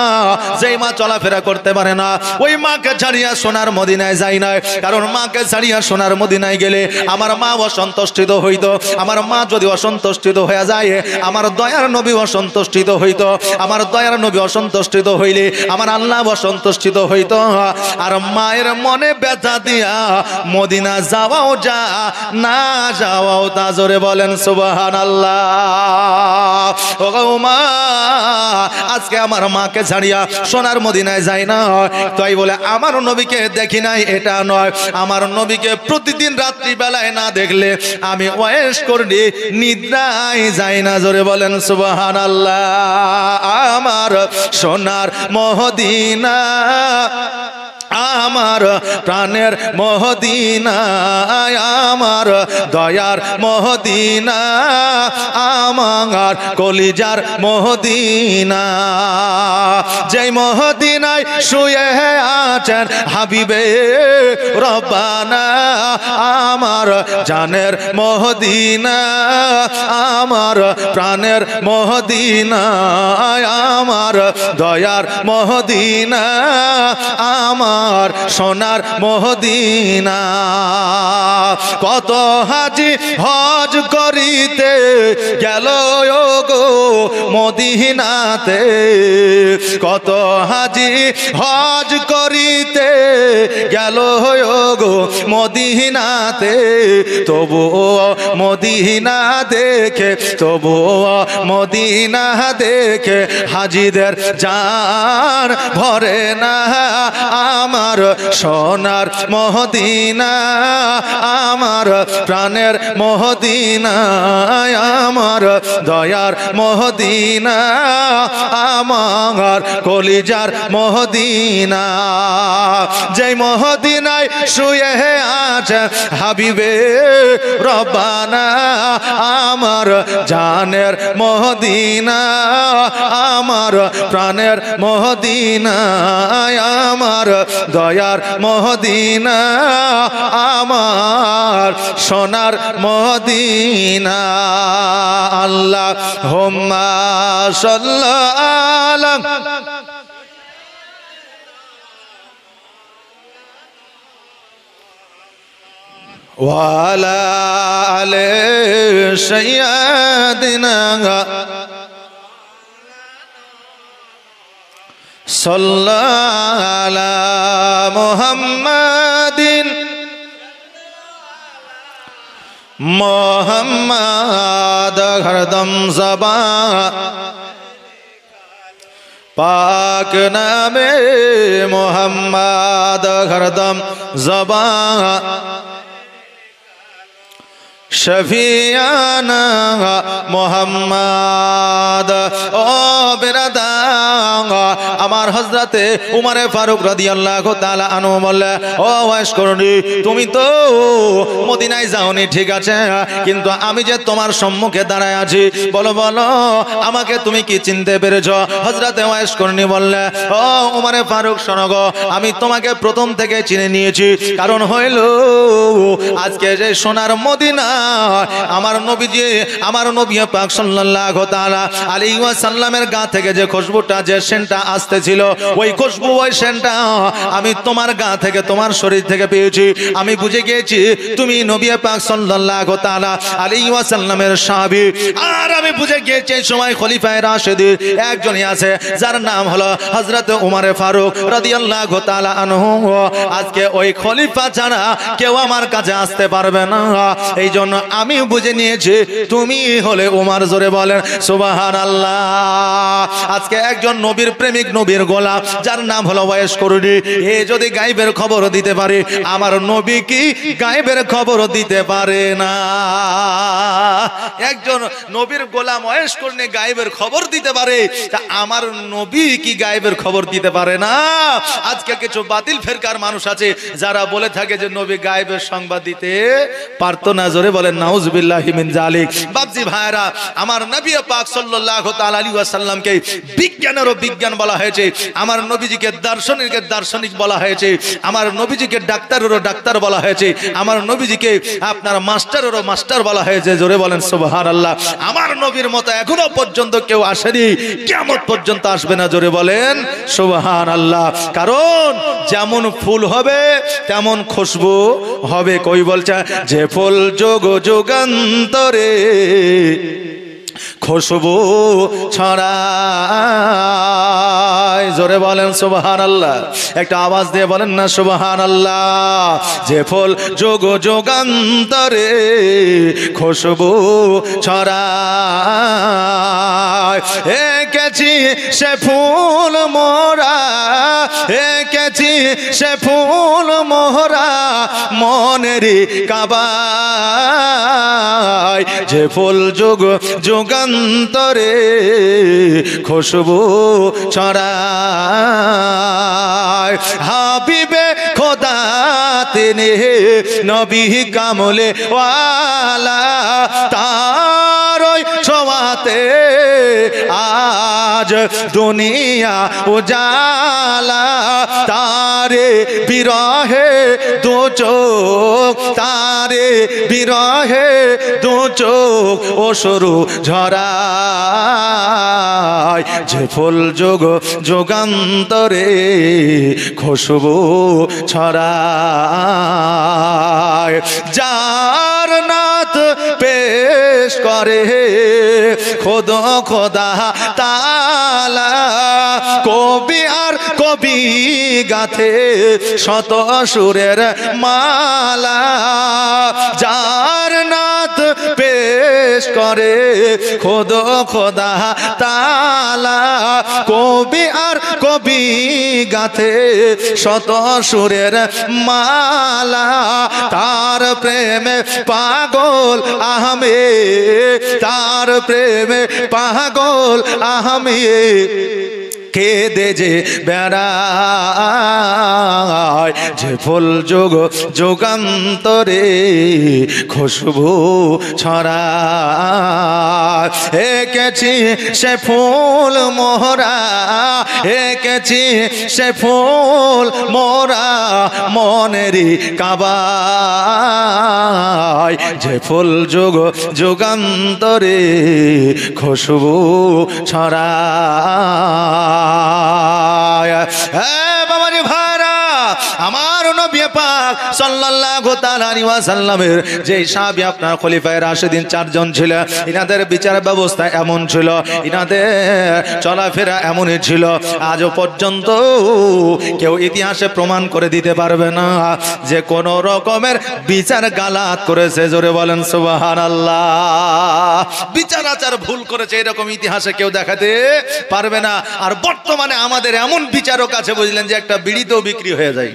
যেই মা চলাফেরা করতে পারে না, ওই মাকে ছাড়িয়া সোনার মদিনায় যাই না। কারণ মাকে ছাড়িয়া সোনার মদিনায় গেলে আমার মা অসন্তুষ্টিত হইতো। আমার মা যদি অসন্তুষ্টিত হয়ে যায়, আমার দয়ার নবী অসন্তুষ্টিত হইতো। আমার দয়ার নবী অসন্তুষ্টিত হইলে আমার আল্লাহ অসন্তুষ্টিত হইতো। আর মায়ের মনে ব্যথা দিয়া মদিনা যাওয়াও যা, না যাওয়াও তা। জোরে বলেন সুবহানাল্লাহ। ও মা, আজকে আমার মাকে ছাড়িয়া সোনার মদিনায় যাই না, তাই বলে আমার নবীকে দেখি নাই এটা নয়। আমার নবীকে প্রতিদিন রাত্রি বেলায় না দেখলে আমি ওয়াইসকর্ণী নিদ্রায় যাই না। জোরে বলেন সুবহানাল্লাহ। আমার সোনার মদিনা, আমার প্রাণের মদিনা, আমার দয়ার মদিনা, আমার কলিজার মদিনা, যেই মদিনায় শুয়ে আছেন হাবিবে রব্বানা, আমার জানের মদিনা, আমার প্রাণের মদিনা, আমার দয়ার মদিনা, আমার সোনার মদিনা। কত হাজি হজ করিতে গেল গো মদিনাতে, কত হাজি হজ করিতে গেল গো মদিনাতে, তবুও মদিনা দেখে, তবুও মদিনা দেখে হাজিদের জান ভরে না। আমার সোনার মদিনা, আমার প্রাণের মদিনা, আমার দয়ার মদিনা, আমার কলিজার মদিনা, যেই মদিনায় শুয়ে আছে হাবিবে রব্বানা, আমার জানের মদিনা, আমার প্রাণের মদিনা, আমার দয়ার মদিনা, আমার সোনার মদিনা। আল্লাহুম্মা সাল্লি আলা ওয়া আলা আলি সাইয়্যিদিনা সাল্লাল্লাহু আলা মুহাম্মাদিন মোহাম্মদ হরদম জবা পাক নামে মোহাম্মদ হরদম জবা শফিয়ানা মোহাম্মদ। ও বিরাদা আমার হযরতে উমরে ফারুক রাদিয়াল্লাহু তাআলা আনহু বললে, ও ওয়াইস করনি, তুমি তো মদিনায় যাওনি ঠিক আছে, কিন্তু আমি যে তোমার সম্মুখে দাঁড়ায় আছি, বলো বলো আমাকে তুমি কি চিনতে পেরেছো? হযরতে ওয়াইস করনি বললে, ও উমরে ফারুক শোনো গো, আমি তোমাকে প্রথম থেকে চিনে নিয়েছি। কারণ হইল আজকে যে সোনার মদিনা আমার নবীজি, আমার নবী পাক সাল্লাল্লাহু তাআলা আলাইহি ওয়াসাল্লামের গা থেকে যে খুশবুটা, যে সেন্টটা আসতেছিল, ওই খুশবু, ওই সেন্টটা আমি তোমার গা থেকে, তোমার শরীর থেকে পেয়েছি। আমি বুঝে গিয়েছি তুমি নবী পাক সাল্লাল্লাহু তাআলা আলাইহি ওয়াসাল্লামের সাহাবী। আর আমি বুঝে গিয়েছি এই সময় খলিফায়ে রাশিদিন একজনই আছে, যার নাম হলো হযরত উমরে ফারুক রাদিয়াল্লাহু তাআলা আনহু। আজকে ওই খলিফা ছাড়া কেউ আমার কাছে আসতে পারবে না। এই জন্য আমি বুঝে নিয়েছি তুমি হলে উমর। জোরে বলেন সুবহানাল্লাহ। আজকে একজন নবীর প্রেমিক, নবীর গোলাম, যার নাম হলো ওয়াইস করনি, এ যদি গায়েবের খবর দিতে পারে, আমার নবী কি গায়েবের খবর দিতে পারে না? একজন নবীর গোলাম ওয়াইস করনি গায়েবের খবর দিতে পারে, তা আমার নবী কি গায়েবের খবর দিতে পারে না? আজকে কিছু বাতিল ফেরকার মানুষ আছে যারা বলে থাকে যে নবী গায়েবের সংবাদ দিতে পারতো না। জোরে বলেন নাউজুবিল্লাহি মিন জালিক। বাপজি ভাইরা, আমার নবী পাক সাল্লাল্লাহু তাআলা আলাইহি ওয়াসাল্লামকে বিজ্ঞানেরও বিজ্ঞান বলা হয়েছে, আমার নবীজিকে দার্শনিকের দার্শনিক বলা হয়েছে, আমার নবীজিকে ডাক্তারেরও ডাক্তার বলা হয়েছে, আমার নবীজিকে আপনার মাস্টারেরও মাস্টার বলা হয়েছে। জোরে বলেন সুবহানাল্লাহ। আমার নবীর মতো এখনো পর্যন্ত কেউ আসেনি, কিয়ামত পর্যন্ত আসবে না। জোরে বলেন সুবহানাল্লাহ। কারণ যেমন ফুল হবে তেমন খুশবু হবে। কই বলছে যে ফুল যোগ যুগান্তরে খুশবু ছড়ায়। জোরে বলেন সুবহানাল্লাহ। একটা আওয়াজ দিয়ে বলেন না সুবহানাল্লাহ। যে ফুল যোগ যুগান্তরে খুশবু ছড়ায়, এঁকেছি সে ফুল মোরা, এঁকেছি সে ফুল মোরা মনেরই কাবায়। যে ফুল যোগ যুগান্তরে খুশবু ছড়ায়। হাবিবে খোদা তিনি নবী কামলে ওয়ালা, তার ওই ছোঁয়াতে আজ দুনিয়া উজালা। তারে বিরহে দু চোখ, তারে বিরহে দু চোখ অশ্রু ঝরায়। যে ফুল যোগ যুগান্তরে খুশবু ছড়ায়। যার নাত পেশ করে খোদ খোদা তাআলা, কবি আর কবি গাথে শত সুরের মালা। যার নাত পেশ করে খোদ খোদা তাআলা, কবি আর কবি গাথে শত সুরের মালা। তার প্রেমে পাগল আহমে, তার প্রেমে পাগল আহমে কেঁদে যে বেড়ায়। যে ফুল যোগ যুগান্তরে খুশবু ছড়ায়। এঁকেছি সে ফুল মোরা, এঁকেছি সে ফুল মোরা মনেরই কাবায়। যে ফুল যোগ যুগান্তরে খুশবু ছড়ায়। বাবাজি ভাইরা, আমার নবী পাক সাল্লাল্লাহু তাআলা আলাইহি ওয়াসাল্লামের যে সাহাবী আপনার খলিফায়ে রাশিদিন চারজন ছিল, ইনাদের বিচার ব্যবস্থা এমন ছিল, ইনাদের চলাফেরা এমনই ছিল, আজও পর্যন্ত কেউ ইতিহাসে প্রমাণ করে দিতে পারবে না যে কোন রকমের বিচার গালাত করেছে। জোরে বলেন সুবহানাল্লাহ। বিচার আচার ভুল করেছে এরকম ইতিহাসে কেউ দেখাতে পারবে না। আর বর্তমানে আমাদের এমন বিচারক আছে বুঝলেন, যে একটা বিড়িতেও বিক্রি হয়ে যায়।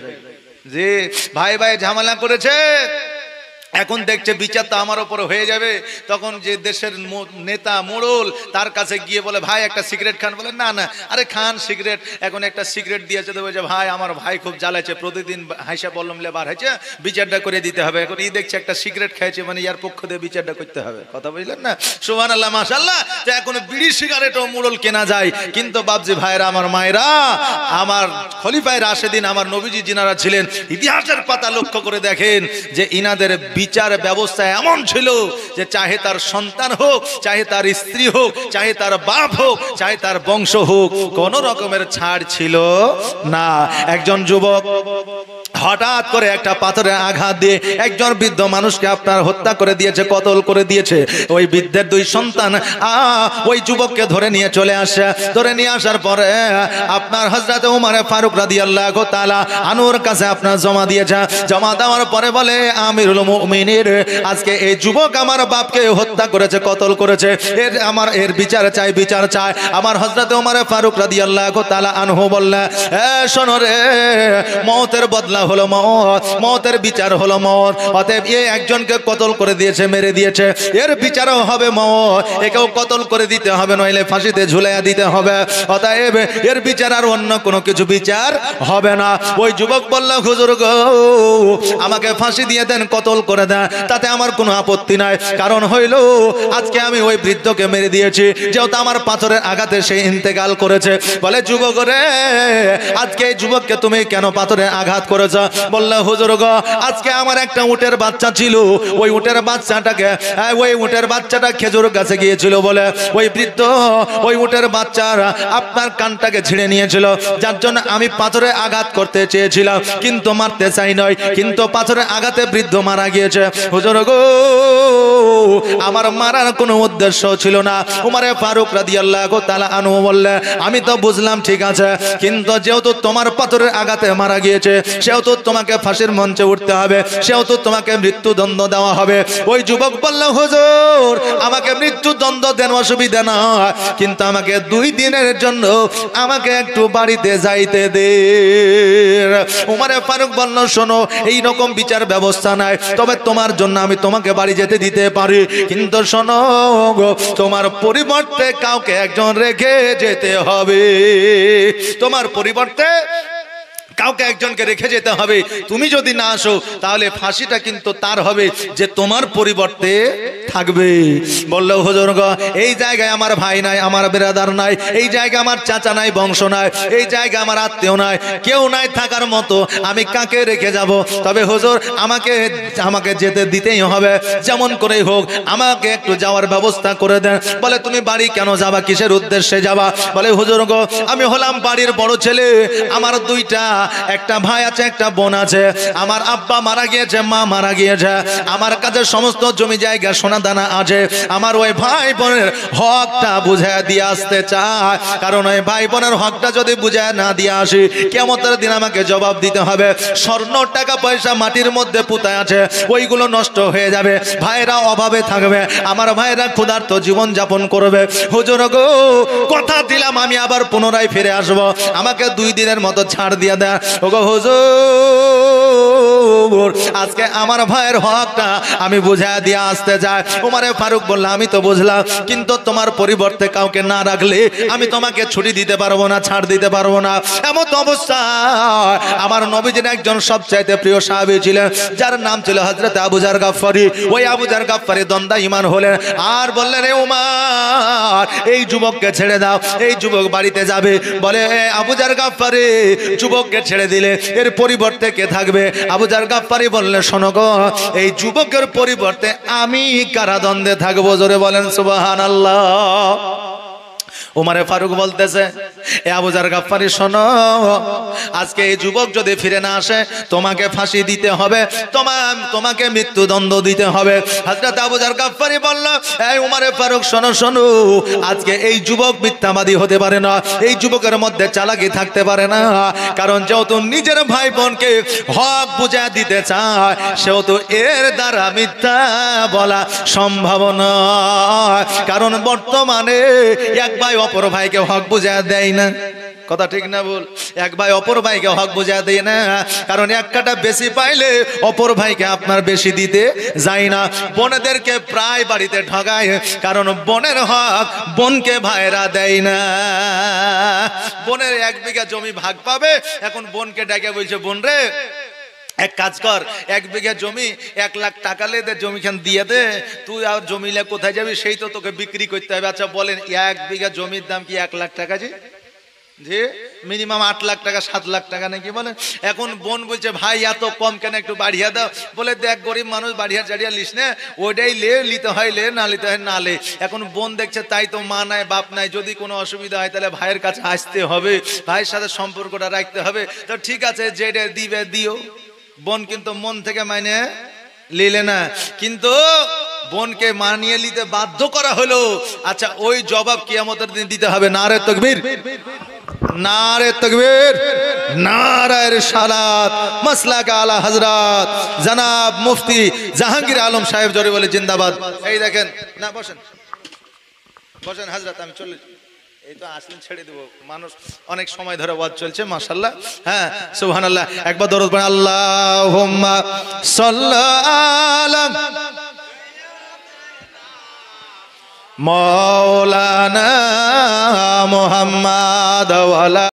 যে ভাই ভাই ঝামেলা করেছে, এখন দেখছে বিচার তো আমার ওপরে হয়ে যাবে, তখন যে দেশের নেতা মোড়ল তার কাছে গিয়ে বলে ভাই একটা সিগারেট খান, বলে না না আরে খান সিগারেট। এখন একটা সিগারেট দিয়েছে, তো বলছে ভাই আমার ভাই খুব জ্বালাচ্ছে, প্রতিদিন হাইসা বললাম লেবার হয়েছে, বিচারটা করে দিতে হবে। এখন দেখছে একটা সিগারেট খাইছে, মানে ইয়ার পক্ষ দিয়ে বিচারটা করতে হবে, কথা বুঝলেন না? সুবহানাল্লাহ মাশাআল্লাহ। তো এখন বিড়ি সিগারেটও মোড়ল কেনা যায়, কিন্তু বাপজি ভাইরা আমার মায়েরা, আমার খলিফায়ে রাশেদিন আমার নবীজি যিনারা ছিলেন, ইতিহাসের পাতা লক্ষ্য করে দেখেন যে ইনাদের বিচার ব্যবস্থা এমন ছিল যে চাহে তার সন্তান হোক, চাহে তার স্ত্রী হোক, চাহে তার বাপ হোক, চাহে তার বংশ হোক, কোন রকমের ছাড় ছিল না। একজন যুবক হঠাৎ করে একটা পাথরে আঘাত দিয়ে একজন বৃদ্ধ মানুষকে আপনার হত্যা করে দিয়েছে, কতল করে দিয়েছে। ওই বৃদ্ধের দুই সন্তান ওই যুবককে ধরে নিয়ে চলে আসে। ধরে নিয়ে আসার পরে আপনার হযরত ওমর ফারুক রাদিয়াল্লাহু তাআলা আনুর কাছে আপনার জমা দিয়েছে। জমা দেওয়ার পরে বলে আমিরুল মুমিনিন, আজকে এই যুবক আমার বাপকে হত্যা করেছে, কতল করেছে, এর বিচার চাই, বিচার চাই। আমার হযরত ওমর ফারুক রাদিয়াল্লাহু তাআলা আনহু বললেন, শোনো রে, মওতের বদলা হলো মওত, মওতের বিচার হলো মওত। অতএব এই একজনকে কতল করে দিয়েছে, মেরে দিয়েছে, এর বিচারও হবে মওত, একেও কতল করে দিতে হবে, নইলে ফাঁসিতে ঝুলাইয়া দিতে হবে। অতএব এর বিচার আর অন্য কোনো কিছু বিচার হবে না। ওই যুবক বলল, হুজুর গো, আমাকে ফাঁসি দিয়ে দেন, কতল করে দেন, তাতে আমার কোনো আপত্তি নাই। কারণ হইল আজকে আমি ওই বৃদ্ধকে মেরে দিয়েছি, যেহেতু আমার পাথরের আঘাতে সে ইন্তেকাল করেছে। বলে যুবক রে, আজকে এই যুবককে তুমি কেন পাথরে আঘাত করেছ? বললে হুজুর গো, আজকে আমার একটা উটের বাচ্চা ছিল, ওই উটের বাচ্চাটা খেজুর গাছে গিয়েছিল বলে ওই বৃদ্ধ ওই উটের বাচ্চার আপনার কানটাকে ছিঁড়ে নিয়েছিল, যার জন্য আমি পাথরে আঘাত করতে চেয়েছিলাম, কিন্তু মারতে চাই নয়, কিন্তু পাথরে আঘাতে বৃদ্ধ মারা গিয়েছে। হুজুর গো, আমার মারার কোনো উদ্দেশ্য ছিল না। উমর ফারুক রাদিয়াল্লাহু তাআলা আনহু বললেন, আমি তো বুঝলাম ঠিক আছে, কিন্তু যেহেতু তোমার পাথরের আঘাতে মারা গিয়েছে, সেহেতু তোমাকে ফাঁসির মঞ্চে উঠতে হবে, সেহেতু তোমাকে মৃত্যুদণ্ড দেওয়া হবে। ওই যুবক বলল, হুজুর আমাকে মৃত্যুদণ্ড দেন, অসুবিধা না, কিন্তু আমাকে 2 দিনের জন্য আমাকে একটু বাড়িতে যাইতে দে। উমর ফারুক বলল, শোনো, এই রকম বিচার ব্যবস্থা নাই, তবে তোমার জন্য আমি তোমাকে বাড়ি যেতে দিতে পারি, কিন্তু শোনো, তোমার পরিবর্তে কাউকে একজন রেখে যেতে হবে, তোমার পরিবর্তে কাউকে একজনকে রেখে যেতে হবে। তুমি যদি না আসো তাহলে ফাঁসিটা কিন্তু তার হবে যে তোমার পরিবর্তে থাকবে। বললো হুজুর গো, এই জায়গায় আমার ভাই নাই, আমার বিরাদার নাই, এই জায়গায় আমার চাচা নাই, বংশ নাই, এই জায়গায় আমার আত্মীয় নাই, কেউ নাই থাকার মতো, আমি কাকে রেখে যাব? তবে হুজুর আমাকে যেতে দিতেই হবে, যেমন করেই হোক আমাকে একটু যাওয়ার ব্যবস্থা করে দেন। বলে তুমি বাড়ি কেন যাবা, কিসের উদ্দেশ্যে যাবা? বলে হুজুর গো, আমি হলাম বাড়ির বড় ছেলে, আমার 2টা, একটা ভাই আছে, একটা বোন আছে, আমার আব্বা মারা গিয়েছে, মা মারা গিয়েছে, আমার কাছে সমস্ত জমি জায়গা সোনা দানা আছে, আমার ওই ভাই বোনের হকটা বুঝায় দিয়ে আসতে চায়, কারণ ওই ভাই বোনের হকটা যদি বুঝায় না দিয়ে আসি, কিয়ামতের দিন আমাকে জবাব দিতে হবে। স্বর্ণ টাকা পয়সা মাটির মধ্যে পুঁতে আছে, ওইগুলো নষ্ট হয়ে যাবে, ভাইরা অভাবে থাকবে, আমার ভাইরা ক্ষুধার্ত জীবন যাপন করবে। হুজুর গো, কথা দিলাম আমি আবার পুনরায় ফিরে আসবো, আমাকে 2 দিনের মতো ছাড় দিয়ে দেয়। ওগো হুজুর, আজকে আমার ভাইয়ের হকটা আমি বুঝা দিয়ে আসতে চাই। উমর ফারুক বলল, আমি তো বুঝলাম, কিন্তু তোমার পরিবর্তে কাউকে না রাখলে আমি তোমাকে ছুটি দিতে পারবো না, ছাড় দিতে পারবো না। এমন অবস্থা আমার নবীজির একজন সবচাইতে প্রিয় সাহাবী ছিলেন, যার নাম ছিল হযরত আবু যার গাফফারী। ওই আবু যার গাফফারী দ্বন্দ্ব ঈমান হলেন আর বললেন, রে উমর, এই যুবককে ছেড়ে দাও, এই যুবক বাড়িতে যাবে। বলে আবু যার গাফফারী, যুবককে ছেড়ে দিলে এর পরিবর্তে কে থাকবে? আবু যার গাফফারী বললেন, শোনো গো, এই যুবকের পরিবর্তে আমি কারাদণ্ডে থাকবো। জোরে বলেন সুবহানাল্লাহ। উমর ফারুক বলতেছে, এ আবু যার গাফফারী, শোনো, আজকে এই যুবক যদি ফিরে না আসে তোমাকে ফাঁসি দিতে হবে, তোমাকে মৃত্যুদণ্ড দিতে হবে। হযরত আবু যার গাফফারী বলল, এই উমর ফারুক, শোনো শোনো, আজকে এই যুবক মিথ্যাবাদী হতে পারে না, এই যুবকের মধ্যে চালাকি থাকতে পারে না, কারণ যেহেতু নিজের ভাই বোনকে হক বুঝা দিতে চায়, সেহেতু এর দ্বারা মিথ্যা বলা সম্ভব নয়। কারণ বর্তমানে এক ভাই অপর ভাইকে হক বুঝা দেয় না, কথা ঠিক না ভুল? এক ভাই অপর ভাইকে হক বুঝা দেয় না, কারণ এক কাটা বেশি পাইলে অপর ভাইকে আপনার বেশি দিতে যায় না। বোনেদেরকে প্রায় বাড়িতে ঠগায়, কারণ বোনের হক বোনকে ভাইরা দেয় না। বোনের 1 বিঘা জমি ভাগ পাবে, এখন বোনকে ডেকে বলছে, বোন রে এক কাজ কর, 1 বিঘা জমি 1 লাখ টাকা লে দে, জমিখান দিয়ে দে, তুই আর জমিলে কোথায় যাবি, সেই তো তোকে বিক্রি করতে হবে। আচ্ছা বলেন 1 বিঘা জমির দাম কি 1 লাখ টাকা? জি মিনিমাম 8 লাখ টাকা 7 লাখ টাকা নাকি বলেন। এখন বোন বলছে ভাই এত কম কেন, একটু বাড়িয়ে দাও। বলে দেখ গরিব মানুষ, বাড়িয়া চাড়িয়া লিস না, ওইটাই লে, নিতে হয় লে, না নিতে হয় না লে। এখন বোন দেখছে তাই তো মা নাই বাপ নাই, যদি কোনো অসুবিধা হয় তাহলে ভাইয়ের কাছে আসতে হবে, ভাইয়ের সাথে সম্পর্কটা রাখতে হবে। তো ঠিক আছে যেটা দিবে দিও। বোন কিন্তু মন থেকে মানে লিলে না, কিন্তু বোনকে মানিয়ে নিতে বাধ্য করা হলো। আচ্ছা ওই জবাব কিয়ামতের দিন দিতে হবে। নারে তাকবীর, নারে তাকবীর, নারে রিসালাত, মাসলাক আলা হযরত জনাব মুফতি জাহাঙ্গীর আলম সাহেব জোরে বলে জিন্দাবাদ। এই দেখেন না, বসেন বসেন হযরত, আমি চলে এই তো আসলেন, ছেড়ে দেব, মানুষ অনেক সময় ধরে ওয়াজ চলছে মাশাআল্লাহ। হ্যাঁ সুবহানাল্লাহ, একবার দরুদ পড়েন, আল্লাহুম্মা সাল্লি আলা মাওলানা মুহাম্মাদ ওয়া আলা